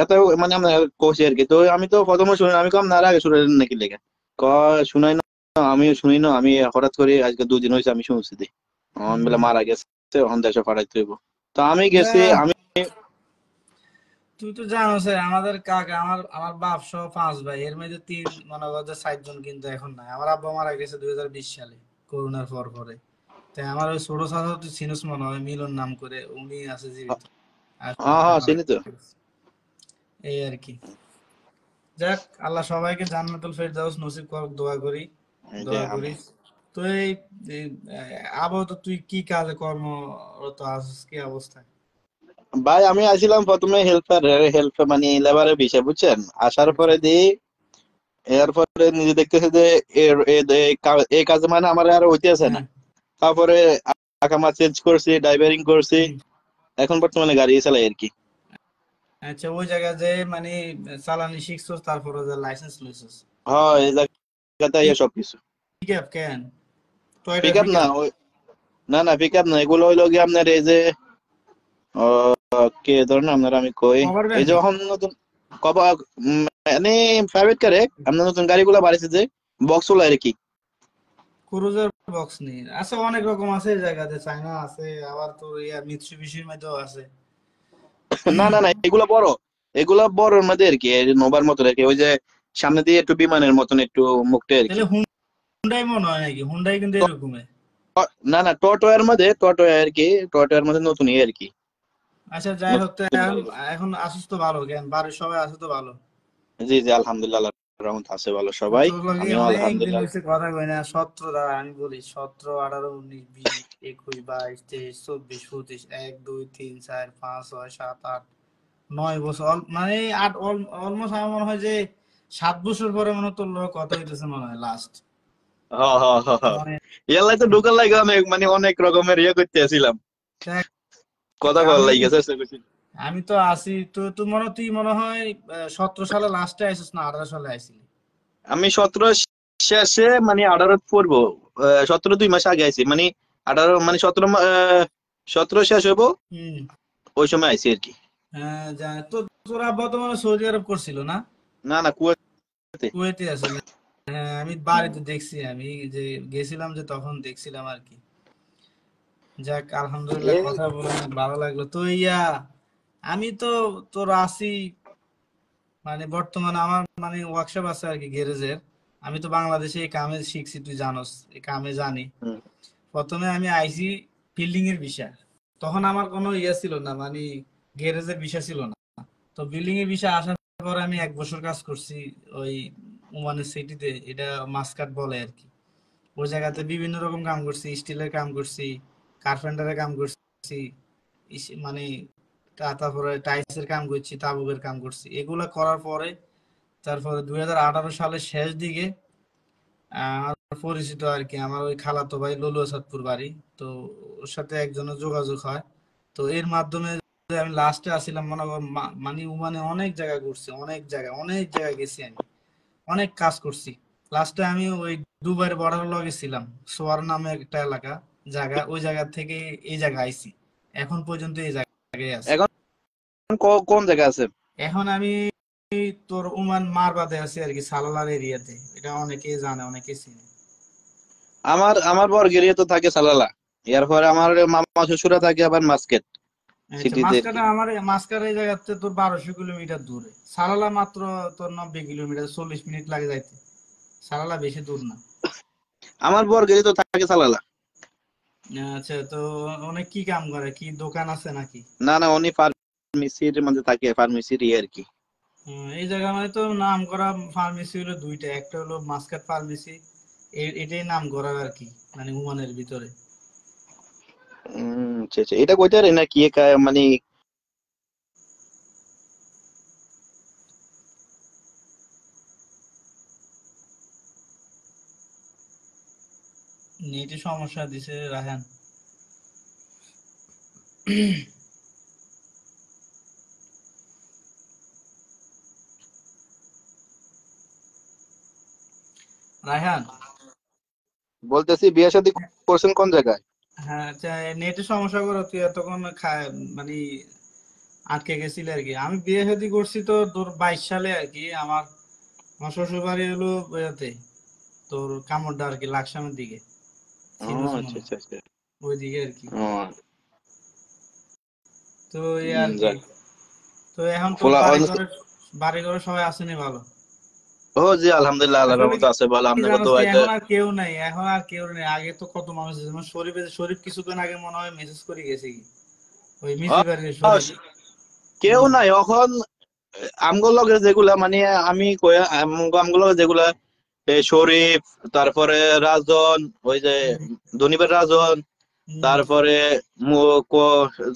D: এত মানে আমরা কষি আর কি। তো আমি তো প্রথমে শুনি না, আমি কম না আগে শুনে নাকি লেগে কয় শুনাই না, আমিও শুনি না, আমি হঠাৎ করে আজকে 2 দিন হয়েছে আমি শুনছি দি অন বেলা
B: হম।
D: মারা গেছে, অন দেশে ফাটাইতে হইব। তো আমি গেছি,
B: হ্যাঁ,
D: আমি
B: তুই তো জানোস আমাদের কাকা, আমার বাপ সহ 5 ভাই, এর মধ্যে 7 জন কিন্তু এখন নাই। আমার আব্বা মারা গেছে 2020 সালে, করোনার পর পরে। তাই আমার ওই ছোট চাচা, তুই চিনিস মনে হয়, মিলন নাম করে, উনি আছে জীবিত। আর
D: হ্যাঁ
B: সবাই
D: হ্যাঁ
B: মারা
D: চিনি তো।
B: গেছে। এই আর কি। যাক, আল্লাহ সবাইকে জান্নাতুল ফেরদাউস নসিব করুক, দোয়া করি,
D: এই যে
B: দোয়া
D: আমি,
B: করিস। তো এই আপাতত তুই কি কাজে কর্মরত আছিস, কি অবস্থা?
D: ভাই আমি আসছিলাম প্রথমে হেল্পার, হেল্প মানে লেবারের বিষয় বুঝছেন, আসার
B: আচ্ছা।
D: পরে দিই এরপরে নিজে দেখতেছে যে এই কাজে মানে আমার আর হইতে আছে না।
B: হ্যাঁ।
D: তারপরে আকামা চেঞ্জ করছি, ড্রাইভারিং করছি,
B: হুম।
D: এখন বর্তমানে গাড়ি চালাই আর কি।
B: আচ্ছা, ওই জায়গায় যে মানে চালানি শিখছস, তারপরে যে লাইসেন্স লইছস?
D: হ্যাঁ এই জায়গাতে ইয়ে সবকিছু।
B: পিক আপ কেন? টয়টা
D: পিক আপ
B: পিক
D: না
B: আপ?
D: ওই, না না পিক আপ না, এগুলো হইলো গিয়ে আপনার এই যে কে ধরেন আপনার আমি কই,
B: কভার
D: এই
B: ভ্যান
D: যে
B: নি?
D: এখন নতুন কবা মানে প্রাইভেট কারে আপনার নতুন গাড়িগুলো বাড়িছে যে বক্স গুলো আর কি।
B: ক্রুজার বক্স নি? আছে, অনেক রকম আছে এই জায়গাতে, চায়না আছে, আবার তোর মিৎসুবিশির মধ্যেও আছে।
D: না না না এগুলো বড়, এগুলো বড়র মধ্যে আর কি, এই যে নোভার মতো আর কি, ওই যে সামনে দিয়ে একটু বিমানের মতন একটু মুখটা আর কি।
B: তাহলে হুন্ডাই মনে হয় নাকি? হুন্ডাই কিন্তু এরকমই।
D: না না টোটোয়ার মধ্যে, টোটোয়া আর কি, টোটোয়ার মধ্যে নতুন ইয়ে আর কি।
B: আচ্ছা, যাই হোক, তো
D: নতুন
B: এখন
D: গাড়িগুলো।
B: এখন আসিস তো ভালো, কেন বাড়ির সবাই আছে তো ভালো?
D: জি জি আলহামদুলিল্লাহ, আল্লাহর রহমত আছে ভালো
B: তো
D: সবাই।
B: তোর লগে
D: আমিও
B: অনেক দিন
D: আলহামদুলিল্লাহ।
B: হয়েছে কথা কই না। 17, দাঁড়া আমি বলি, 17, 18, 19, 20, 21, 22, 23, 24, 25, 1, 2, 3, 4, 5, 6, 7, 8, 9 বছর, মানে অলমোস্ট আমার মনে হয় যে 7 বছর পরে মনে হয় তোর লগে কথা হইতেছে মনে হয় লাস্ট।
D: হ্যাঁ হ্যাঁ হ্যাঁ হ্যাঁ,
B: মানে
D: ইয়ালাই তো ঢোকার লাগে অনেক মানে অনেক রকমের ইয়ে করতে আসছিলাম,
B: দেখ,
D: কথা বলার
B: আমি
D: লাগে চেষ্টা করছি।
B: আমি তো আছি তো, তুই মনে হয় 17 সালে লাস্টে আইছিস না 18 সালে আইছিলি?
D: আমি 17 শেষে মানে 18 পড়বো, 17 2 মাস আগে আইছি মানে 18 মানে 17 শেষ হইবো
B: হুম।
D: ওই সময় আইছি আর কি।
B: হ্যাঁ, জানি তো। তোর আব্বা তো মানে সৌদি আরব করছিল না?
D: না না কুয়েতে।
B: কুয়েতে আছে না? হ্যাঁ, আমি বাড়িতে দেখছি, আমি যে গেছিলাম যে তখন দেখছিলাম আর কি। যাক আলহামদুলিল্লাহ,
D: এই
B: কথা বলে অনেক ভালো লাগলো। তো আমি তো তোর আছি, মানে বর্তমানে আমার মানে ওয়ার্কশপ আছে আর কি গ্যারেজের। আমি তো বাংলাদেশে এই কামে শিখছি, তুই জানোস এই কামে জানি।
D: হুম।
B: প্রথমে আমি আইসি বিল্ডিং এর বিষয়, তখন আমার কোনো ইয়ে ছিল না, মানে গ্যারেজের বিষয় ছিল না। তো বিল্ডিং এর বিষয় আসার পরে আমি 1 বছর কাজ করছি ওই ওমানের সিটিতে, এটা মাস্কাট বলে আর কি। ওই জায়গাতে বিভিন্ন রকম কাম করছি, স্টিলের কাম করছি, কার্পেন্টারের কাম করছি, মানে তারপরে টাইলসের কাম করছি, তাবুকের কাম করছি। এগুলা করার পরে তারপরে 2018 সালের শেষ দিকে আমার পরিচিত আর কি, আমার ওই খালাতো ভাই ললু আসাদপুর বাড়ি, তো ওর সাথে একজনের যোগাযোগ হয়। তো এর মাধ্যমে যে আমি লাস্টে আসছিলাম মনে কর মানে ওমানে অনেক জায়গা ঘুরছি, অনেক জায়গায় গেছি আমি, অনেক কাজ করছি। লাস্টে আমি ওই দুবাইয়ের বর্ডার লগে ছিলাম, সোয়ার নামে একটা জায়গা, ওই জায়গা থেকে এই জায়গা আইছি, এখন পর্যন্ত এই জায়গায় আছি।
D: এখন কোন জায়গায় আছে?
B: এখন আমি তোর ওমান মারবাদে আছি আর কি, সালালার এরিয়াতে। এটা অনেকেই জানে, অনেকেই চিনে।
D: আমার বর্গেরিয়া তো থাকে সালালা, এরপরে আমার মামা শ্বশুরা থাকে আবার মাস্কেট
B: আচ্ছা,
D: সিটিতে আর কি।
B: মাঝখানে এই জায়গাতে তোর 1200 কিলোমিটার দূরে। সালালা মাত্র তোর 90 কিলোমিটার, 40 মিনিট লাগে যাইতে। সালালা বেশি দূর না।
D: আমার বর্গেরিয়া তো থাকে সালালা।
B: আচ্ছা, তো অনেক কি কাম করে, কি দোকান আছে নাকি?
D: না না, উনি ফার্মেসির মধ্যে থাকে, ফার্মেসির ইয়ে আর কি।
B: এই জায়গা মানে তো নাম করা ফার্মেসি হলো দুইটা, একটা হলো মাস্কাট ফার্মেসি, এটাই নাম করা আর কি, মানে ওমানের ভিতরে।
D: আচ্ছা আচ্ছা, এটা কইতে পারি না কি মানে
B: নেটে সমস্যা দিছে রাহান। রায়হান,
D: বলতেছি বিয়ে শাদী করছেন কোন জায়গায়?
B: হ্যাঁ আচ্ছা, নেটে সমস্যা করো, তুই এতক্ষণ মানে আটকে গেছিল আর কি। আমি বিয়ে শাদী করছি তো তোর 22 সালে আর কি। আমার আমার শ্বশুর বাড়ি হলো ইয়াতে, তোর কামড়ডা আর কি, লাকসামের দিকে,
D: ও
B: চিনোস
D: আচ্ছা
B: মনে হয়,
D: আচ্ছা আচ্ছা।
B: ওই দিকে আর কি।
D: ও
B: তো এই আর কি।
D: যাক।
B: তো এখন তোর
D: খোলা
B: বাড়ি ঘরে সবাই আসেনি ভালো?
D: ও জি, আলহামদুলিল্লাহ, আল্লাহর
B: আসলে
D: রহমতে আছে ভালো,
B: কি
D: আপনাকে
B: জানোস তো,
D: দোয়াইতে।
B: এখন আর কেউ নাই, এখন আর কেউ নেই। আগে তো কত মানুষ আছে, যেমন শরীফ কিছুদিন আগে মনে হয় মেসেজ করে গেছে কি, ওই
D: ও,
B: মিছিল বাড়ির
D: ও,
B: শরীফ।
D: কেউ
B: হম।
D: নাই এখন। আমগুলো লগে যেগুলা মানে আমি কয়া আমগুলো যেগুলা এই শরীফ, তারপরে রাজন, ওই যে
B: হম।
D: ধনীবের রাজন,
B: হম।
D: তারপরে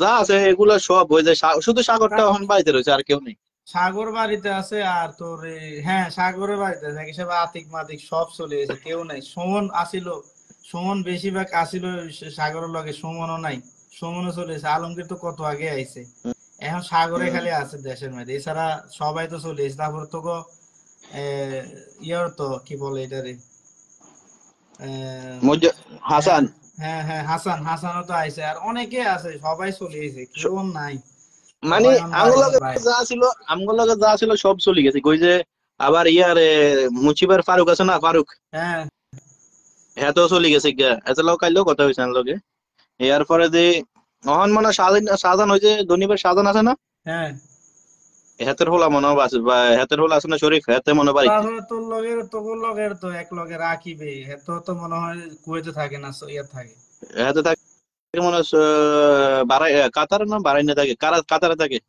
D: যা আছে এগুলা সব ওই যে শুধু সাগরটা এখন বাড়িতে রয়েছে, আর কেউ নেই।
B: সাগর বাড়িতে আছে, আর তোর হ্যাঁ সাগরের বাড়িতে আছে নাকি, সব আতিক মাতিক সব চলে গেছে, কেউ নাই। সুমন আসিল, সুমন বেশিরভাগ আসিল সাগরের লগে, সুমনও নাই, সুমনও চলে গেছে। আলমগীর তো কত আগে আইছে, এখন সাগরে
D: হুম।
B: খালি আছে দেশের মধ্যে, এছাড়া সবাই তো চলে গেছে। তারপর তো ইয়ার তো কি বলে এটারে, আহ, হ্যাঁ
D: হাসান।
B: হ্যাঁ হ্যাঁ, হাসানও তো আইছে, আর অনেকে আছে, সবাই চলে গেছে,
D: স-
B: কেউ নাই।
D: মানে
B: সবাই এখন বাড়ি ঘর বাইরে।
D: আমগুলো যা ছিল সব চলে গেছে, ওই যে আবার ইয়ার মুচিবার ফারুক আছে না, ফারুক,
B: হ্যাঁ
D: হ্যাঁ তো চলে গেছে গিয়া, এত লোক কাইলেও কথা হয়েছে লগে। এর পরে যে অহন মনে হয় শাহজাহান ওই যে ধনীবের শাহজাহান আছে না,
B: হ্যাঁ।
D: হেতের হোলা মনে হয় আছে, বা হেতের হোলা আছে না শরীফ, হেতে মনে হয় বাড়িতে।
B: তারপরে তোর লগের তো এক লগে রাখিবে, এত তো মনে হয় কুয়েতে থাকে না, ইয়ে থাকে।
D: হেতে থাকে মনে হয় কাতার না বারাইনে থাকে, কাতারে থাকে।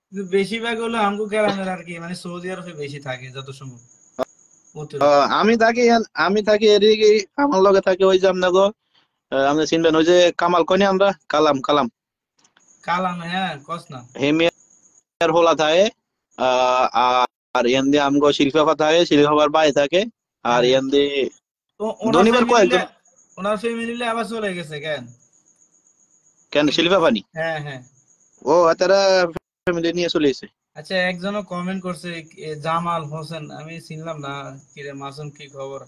B: কিন্তু বেশিরভাগ হলো আমগো গ্রামের আর কি, মানে সৌদি আরবে বেশি থাকে যত সম্ভব,
D: আহ,
B: অতিরিক্ত।
D: আমি থাকি আমি থাকি এদিকে, আমার লগে থাকে ওই যে আপনাকে আপনি চিনবেন ওই যে কামাল কইনি আমরা, কালাম কালাম,
B: কালাম, হ্যাঁ কস না।
D: হেমিয়ার হোলা থাকে। আর এন্দি আমগো শিল্পা থাকে, শিল্পাবার বাই থাকে। আর
B: হ্যাঁ,
D: এন্দি
B: তো ওনার
D: ধনীবার
B: ফ্যামিলিলে,
D: কয়েকজন।
B: আবার চলে গেছে কেন?
D: কেন শিল্পা পানি?
B: হ্যাঁ হ্যাঁ।
D: ও তারা ফ্যামিলি নিয়ে চলে এসেছে।
B: আচ্ছা, একজনও কমেন্ট করছে, জামাল হোসেন, আমি চিনলাম না। কিরে মাসুম, কি খবর?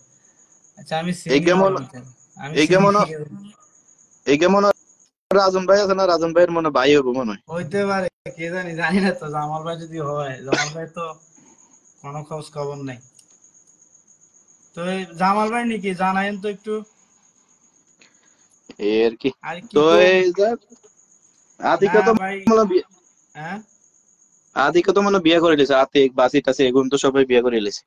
B: আচ্ছা, আমি
D: এই
B: চিনি
D: কেমন
B: মনে হচ্ছে, আমি
D: এই
B: চিনি
D: কেমন
B: কি।
D: এই কেমন রাজন ভাই আছে না, রাজন ভাইয়ের মনে হয় ভাই হবো মনে হয়।
B: হইতে পারে, কে জানি, জানি না তো। জামাল ভাই যদি হয়, জামাল ভাই তো কোনো খোঁজ খবর নাই। তো এই জামাল ভাই নাকি জানাইন তো একটু।
D: এই আর কি।
B: আর কি
D: তো
B: কম?
D: এই যে
B: না
D: আতিকা তো
B: ভাই,
D: মনে হয়
B: হ্যাঁ
D: আতিকও তো মানে বিয়ে করে লিছে, আতিক বাসি টাসি এগুলো তো সবাই বিয়ে করে লিছে।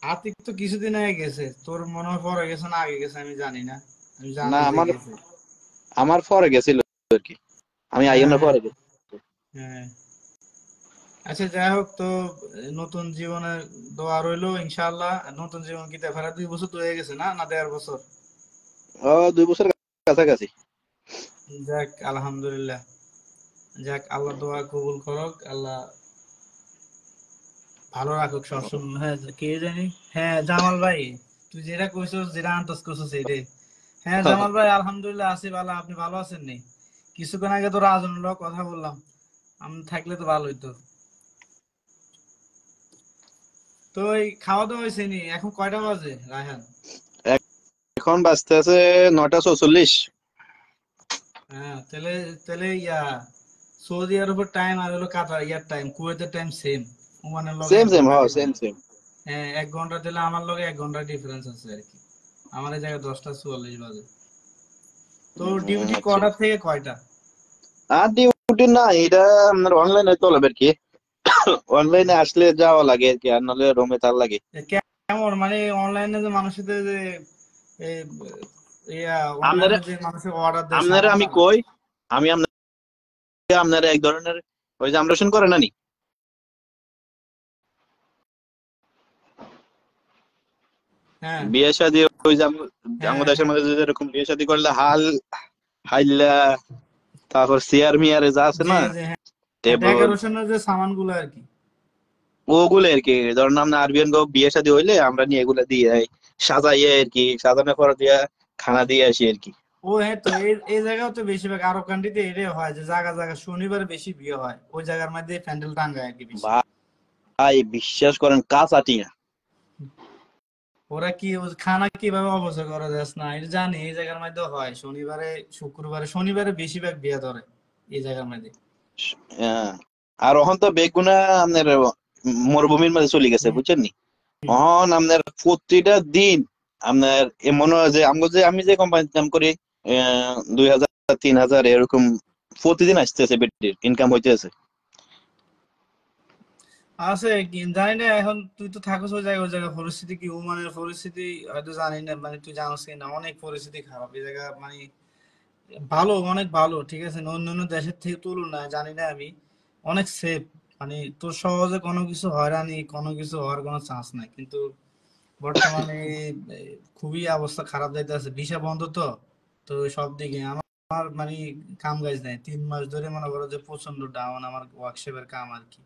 B: আতিক তো কিছুদিন আগে গেছে, তোর মনে হয় পরে গেছে না আগে গেছে আমি জানি না, আমি
D: না
B: জানি যে
D: আমার
B: গেছে।
D: আমার পরে গেছিল আর কি, আমি
B: হ্যাঁ
D: আইনের
B: হ্যাঁ
D: পরে গেছি।
B: হ্যাঁ। আচ্ছা যাই হোক, তো নতুন জীবনে দোয়া রইলো ইনশাআল্লাহ। নতুন জীবন কি ফেরা 2 বছর তো হয়ে গেছে না, না 1.5 বছর?
D: ও 2 বছর কাছাকাছি।
B: যাক আলহামদুলিল্লাহ। যাক আল্লাহ দোয়া কবুল করুক, আল্লাহ ভালো রাখুক সবসময়। হ্যাঁ কে জানি, হ্যাঁ জামাল ভাই, তুই যেটা কইছস, যেটা আন্দাজ করছস সেইটাই। হ্যাঁ জামাল ভাই আলহামদুলিল্লাহ আছি ভালো, আপনি ভালো আছেন নি? কিছুক্ষণ আগে তো রাজনের লগে কথা বললাম, আমি থাকলে তো ভালো হইতো। তো এই খাওয়া দাওয়া হয়েছে নি? এখন কয়টা বাজে রায়হান?
D: এখন বাজতে আছে 9টা 44।
B: হ্যাঁ তাহলে, তাহলে সৌদি আরবের টাইম আর হলো কাতার ইয়ার টাইম, কুয়েতের টাইম সেম। ওমানের লগে
D: সেম
B: এক
D: সেম,
B: ঘন্টা
D: হ্যাঁ সেম
B: ডিফারেন্স।
D: সেম।
B: হ্যাঁ 1 ঘন্টা দিলে আমার লগে 1 ঘন্টা ডিফারেন্স আছে আর কি। আমার এই জায়গায় 10টা 44 বাজে। তো ডিউটি
D: আচ্ছা,
B: কয়টা থেকে কয়টা?
D: আর ডিউটি না, এটা আপনার অনলাইনে চলে আর কি। অনলাইনে আসলে যাওয়া লাগে আর কি, আর নাহলে রুমে তার লাগে।
B: কেমন মানে অনলাইনে যে মানুষের যে এ,
D: আপনারা
B: অনলাইনে যে মানুষের অর্ডার দেয়
D: আপনারা
B: সামান
D: আমি
B: টামান?
D: কই, আমি আপনারা এক ধরনের ওই যে আমরা করে না নি,
B: হ্যাঁ
D: বিয়ে শাদী, ওই যে
B: হ্যাঁ
D: আমাদের দেশের
B: হ্যাঁ।
D: মধ্যে যেরকম বিয়ে শাদী করলে হাইল্লা, তারপর চেয়ার মিয়ারে যা আছে
B: যে
D: না,
B: যে হ্যাঁ,
D: টেবল,
B: ডেকোরেশনের যে সামান গুলো আর কি।
D: ওগুলো আর কি। ধরুন আমরা আরবিয়ান বিয়ে শাদী হইলে আমরা নিয়ে এগুলা দিয়ে সাজাইয়ে আর কি, সাজানোর পর দিয়া খানা দিয়ে আসি আর কি।
B: ও হ্যাঁ, তো এই জায়গাও তো বেশিরভাগ আরব কান্ট্রিতে এটাই হয় যে জায়গা জায়গা শনিবার বেশি বিয়ে হয়, ওই জায়গার মধ্যে প্যান্ডেল টাঙ্গায় আর কি বেশি।
D: ভাই বিশ্বাস করেন কাজ আটিয়া।
B: ওরা কি খানা কিভাবে অপচয় করা যাস না এটা জানি, এই জায়গার মধ্যে হয় শনিবারে শনিবারে বেশিরভাগ বিয়ে ধরে এই জায়গার মধ্যে।
D: আহ, আর এখন তো বেগুনা আপনার মরুভূমির মধ্যে চলে গেছে,
B: হুম,
D: বুঝছেন নি?
B: হুম।
D: এখন আপনার প্রতিটা দিন আপনার মনে হয় যে আমি যে কোম্পানিতে কাম করি, 2,000 3,000 এরকম প্রতিদিন আসতেছে, বেটির ইনকাম হইতেছে।
B: আছে কি জানি না, এখন তুই তো থাকস ওই জায়গা পরিস্থিতি কি, ওমানের পরিস্থিতি হয়তো জানি না, মানে তুই জানোস কি না, অনেক পরিস্থিতি খারাপ এই জায়গা মানে। ভালো, অনেক ভালো, ঠিক আছে, অন্যান্য দেশের থেকে তুলনায় জানি না আমি, অনেক সেফ। মানে তোর সহজে কোনো কিছু হয়রানি, কোনো কিছু হওয়ার কোনো চান্স নাই, কিন্তু বর্তমানে এ, খুবই অবস্থা খারাপ যাইতেছে, ভিসা বন্ধ তো। তো সব দিকে আমার মানে কাম কাজ নাই 3 মাস ধরে, মনে করো যে প্রচন্ড ডাউন আমার ওয়ার্কশপের কাম আর কি।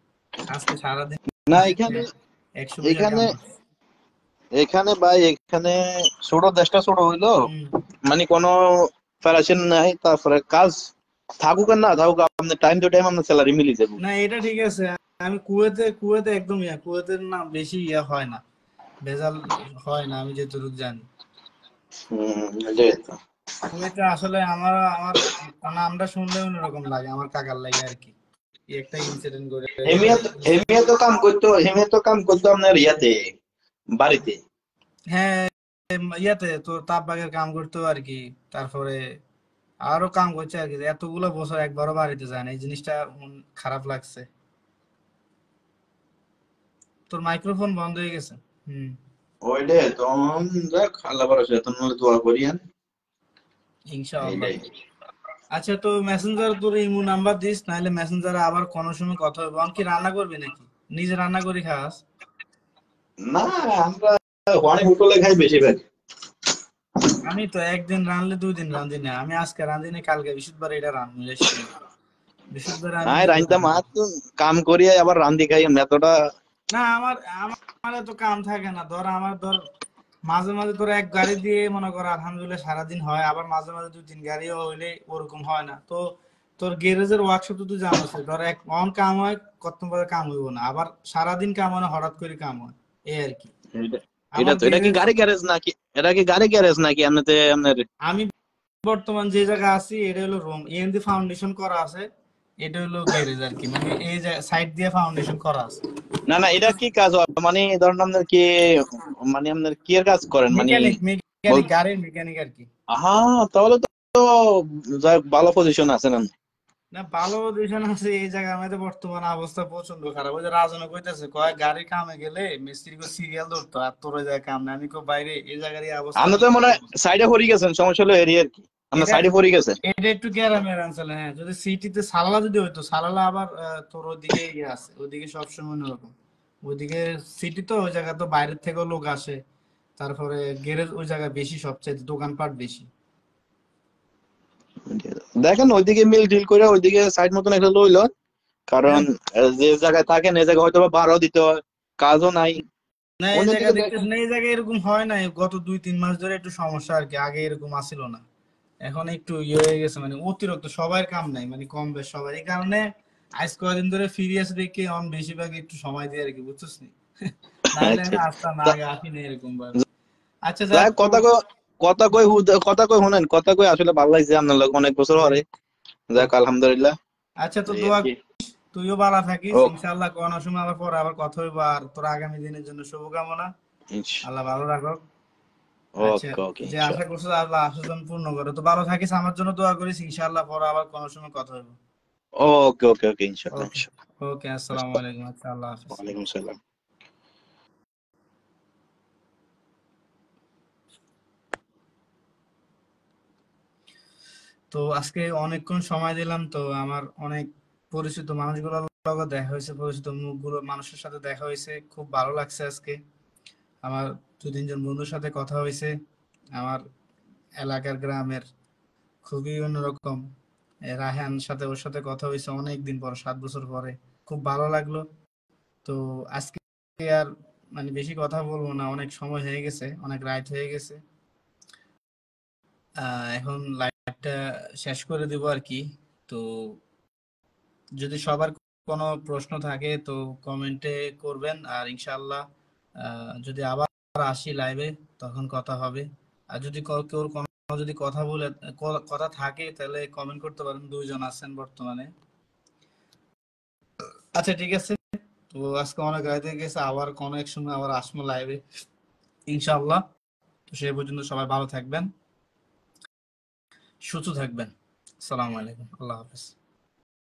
B: আজকে সারাদিন
D: না এখানে
B: 100 বিঘা কাম
D: এখানে
B: করছি।
D: এখানে ভাই, এখানে ছোট দেশটা ছোট হইলো,
B: হুম।
D: মানে কোনো প্যারাশন নাই, তারপরে কাজ থাকুক আর না থাকুক, আপনার টাইম টু টাইম আপনার স্যালারি মিলে যাবে।
B: না এটা ঠিক আছে। আমি কুয়েতে একদম কুয়েতের না বেশি হয় না, ভেজাল হয় না আমি যেটুকু জানি।
D: এটাই তো।
B: কুয়েতে আসলে আমার নামটা শুনলে অন্যরকম লাগে, আমার কাকার লাগে আর কি। এই একটা ইনসিডেন্ট করে
D: হেমিয়া তো কাম করতো আপনার ইয়াতে, বাড়িতে।
B: হ্যাঁ ইয়াতে তো তাপবাগের কাম করতো আর কি। তারপরে আরো কাম করছে আর কি, এতগুলো বছর একবারও বাড়িতে যায় না, এই জিনিসটা খারাপ লাগছে। তোর মাইক্রোফোন বন্ধ হয়ে গেছে। হুম।
D: ওইটাই তো, যাক আল্লাহ ভরসা, তো নাহলে দোয়া করিয়েন।
B: ইনশাআল্লাহ।
D: এইটাই।
B: আচ্ছা তো মেসেঞ্জার তোর ইমো নাম্বার দিস, নাহলে মেসেঞ্জারে আবার কোনো সময় কথা হবে। কি রান্না করবি নাকি, নিজে রান্না করে খাস?
D: না, আমরা অনেক হোটেলে খাই বেশিরভাগ।
B: আমি তো একদিন রানলে 2 দিন রান্ধি না, আমি আজকে রান্ধি না, কালকে বৃহস্পতিবার এটা রান্ধবো শিওর। বৃহস্পতিবার আমি
D: আয়
B: নিজে
D: রাইন্দা
B: রান্না
D: মা
B: করি।
D: তো কাম করিয়া আবার রান্দি খাই এতটা।
B: না আমার আমার তো কাম থাকে না, ধর মাঝে মাঝে তোর এক গাড়ি দিয়ে মনে কর আলহামদুলিল্লাহ সারাদিন হয়, আবার মাঝে মাঝে 2-3 গাড়িও হইলে ওরকম হয় না তো। তোর গ্যারেজের ওয়ার্কশপ তো তুই জানোস, ধর এক অন কাম হয়, কত পরে কাম হইব না, আবার সারাদিন কাম হয় না, হঠাৎ করে কাম হয়, এই আর কি।
D: এটা এটা
B: আমার
D: তো, এটা কি
B: গ্যারেজ,
D: গাড়ি গ্যারেজ নাকি? এটা কি গাড়ি গ্যারেজ নাকি আপনাদের আপনার?
B: আমি বর্তমান যে জায়গা আছি এটা হলো রুম, এমনি ফাউন্ডেশন করা আছে, এটা হলো গ্যারেজ আর কি, মানে এই সাইড দিয়ে ফাউন্ডেশন করা আছে।
D: না না, এটা কি কাজ হয় মানে, ধরুন আপনার কি, মানে আপনার কি এর কাজ করেন মানে?
B: মেকানিক
D: বল,
B: মেকানিক গাড়ির মেকানিক আর কি।
D: হ্যাঁ তাহলে তো যাই হোক, ভালো পজিশন আছেন আপনি।
B: না ভালো ডিসিশন আছে এই জায়গার মধ্যে বর্তমান অবস্থা প্রচন্ড খারাপ। ওই যে রাজনক কইতেছে কয় গাড়ির কামে গেলে মিস্ত্রি কো সিরিয়াল ধরতো আর তোর ওই জায়গায় কাম না। আমি কো বাইরে এই জায়গার এই অবস্থা
D: আপনি
B: আমি
D: তো
B: কি
D: মনে হয়
B: করবো?
D: সাইডে পড়ে গেছেন, সমস্যা হলো এরিয়া আর কি, আপনার
B: এটা
D: সাইডে পড়ে গেছে।
B: এটা একটু গ্রামের অঞ্চলে, হ্যাঁ। যদি সিটিতে সালালা যদি হইতো, সালালা আবার তোর ওইদিকে ইয়ে আছে, ওইদিকে সবসময় অন্যরকম। ওইদিকে সিটি তো ওই জায়গা তো বাইরের থেকেও লোক আসে, তারপরে গ্যারেজ ওই জায়গায় বেশি, সবচেয়ে দোকানপাট বেশি।
D: দেখেন ওইদিকে মিল ডিল করে ওইদিকে সাইড মতন একটা লইল, কারণ
B: হ্যাঁ,
D: যে জায়গায় থাকেন এই জায়গায় হয়তো বা ভাড়াও দিতে হয়, কাজও নাই,
B: না এই জায়গা
D: অন্যদিকে দেখেন।
B: দেখতেছ না, এই জায়গায় এরকম হয় না। গত 2-3 মাস ধরে একটু সমস্যা আর কি, আগে এরকম আসিল না। এখন একটু ইয়ে হয়ে গেছে, মানে অতিরিক্ত সবার কাম নাই, মানে কম বেশ সবার। এই কারণে আজ কয়দিন ধরে ফিরে আসে দেখি অন বেশিরভাগ একটু সময় দিয়ে আর কি, বুঝছিস নি? নাহলে আমি
D: আচ্ছা,
B: আসতাম না,
D: তা-
B: আগে আসি না এরকম ভাবে। আচ্ছা যাক
D: যাই
B: তো।
D: কথা কই শুনেন, কথা কই আসলে ভালো লাগছে আপনার লোক অনেক বছর
B: হ্যাঁ,
D: পরে। যাক
B: ওকে।
D: আলহামদুলিল্লাহ।
B: আচ্ছা তো
D: এই আর
B: দোয়া,
D: কি।
B: তুইও ভালো থাকিস
D: ও,
B: ইনশাআল্লাহ। কোনো সময় আবার পরে আবার কথা হইব। আর তোর আগামী দিনের জন্য শুভকামনা। আল্লাহ ভালো রাখো। আচ্ছা,
D: ওকে ওকে
B: যে আশা
D: ইনশাল্লাহ।
B: করছো আল্লাহ আশা পূর্ণ করো। তো ভালো থাকিস, আমার জন্য দোয়া করিস। ইনশাআল্লাহ পরে আবার কোনো সময় কথা হইব।
D: ওকে ওকে ওকে ইনশাল্লাহ
B: ওকে,
D: ইনশাল্লাহ।
B: ওকে, আসসালামু আলাইকুম। আচ্ছা, আল্লাহ হাফেজ।
D: ওয়ালাইকুম সালাম।
B: তো আজকে অনেকক্ষণ সময় দিলাম, তো আমার অনেক পরিচিত মানুষগুলোর লগে দেখা হয়েছে, পরিচিত মুখগুলো মানুষের সাথে দেখা হয়েছে, খুব ভালো লাগছে আজকে। আমার 2-3 জন বন্ধুর সাথে কথা হয়েছে, আমার এলাকার গ্রামের, খুবই অন্যরকম। রায়হান সাথে, ওর সাথে কথা হয়েছে অনেকদিন পর, 7 বছর পরে। খুব ভালো লাগলো। তো আজকে আর মানে বেশি কথা বলবো না, অনেক সময় হয়ে গেছে, অনেক রাত হয়ে গেছে। এখন লাইভটা শেষ করে দিব আর কি। তো যদি সবার কোনো প্রশ্ন থাকে তো কমেন্টে করবেন, আর ইনশাআল্লাহ যদি আবার আসি লাইভে তখন কথা হবে। আর যদি কেউ কোনো যদি কথা বলে কথা থাকে তাহলে কমেন্ট করতে পারেন, 2 জন আছেন বর্তমানে। আচ্ছা ঠিক আছে, তো আজকে অনেক রাত হয়ে গেছে, আবার কোনো এক সময় আবার আসবো লাইভে ইনশাআল্লাহ। তো সেই পর্যন্ত সবাই ভালো থাকবেন, সুস্থ থাকবেন। আসসালামু আলাইকুম, আল্লাহ হাফেজ।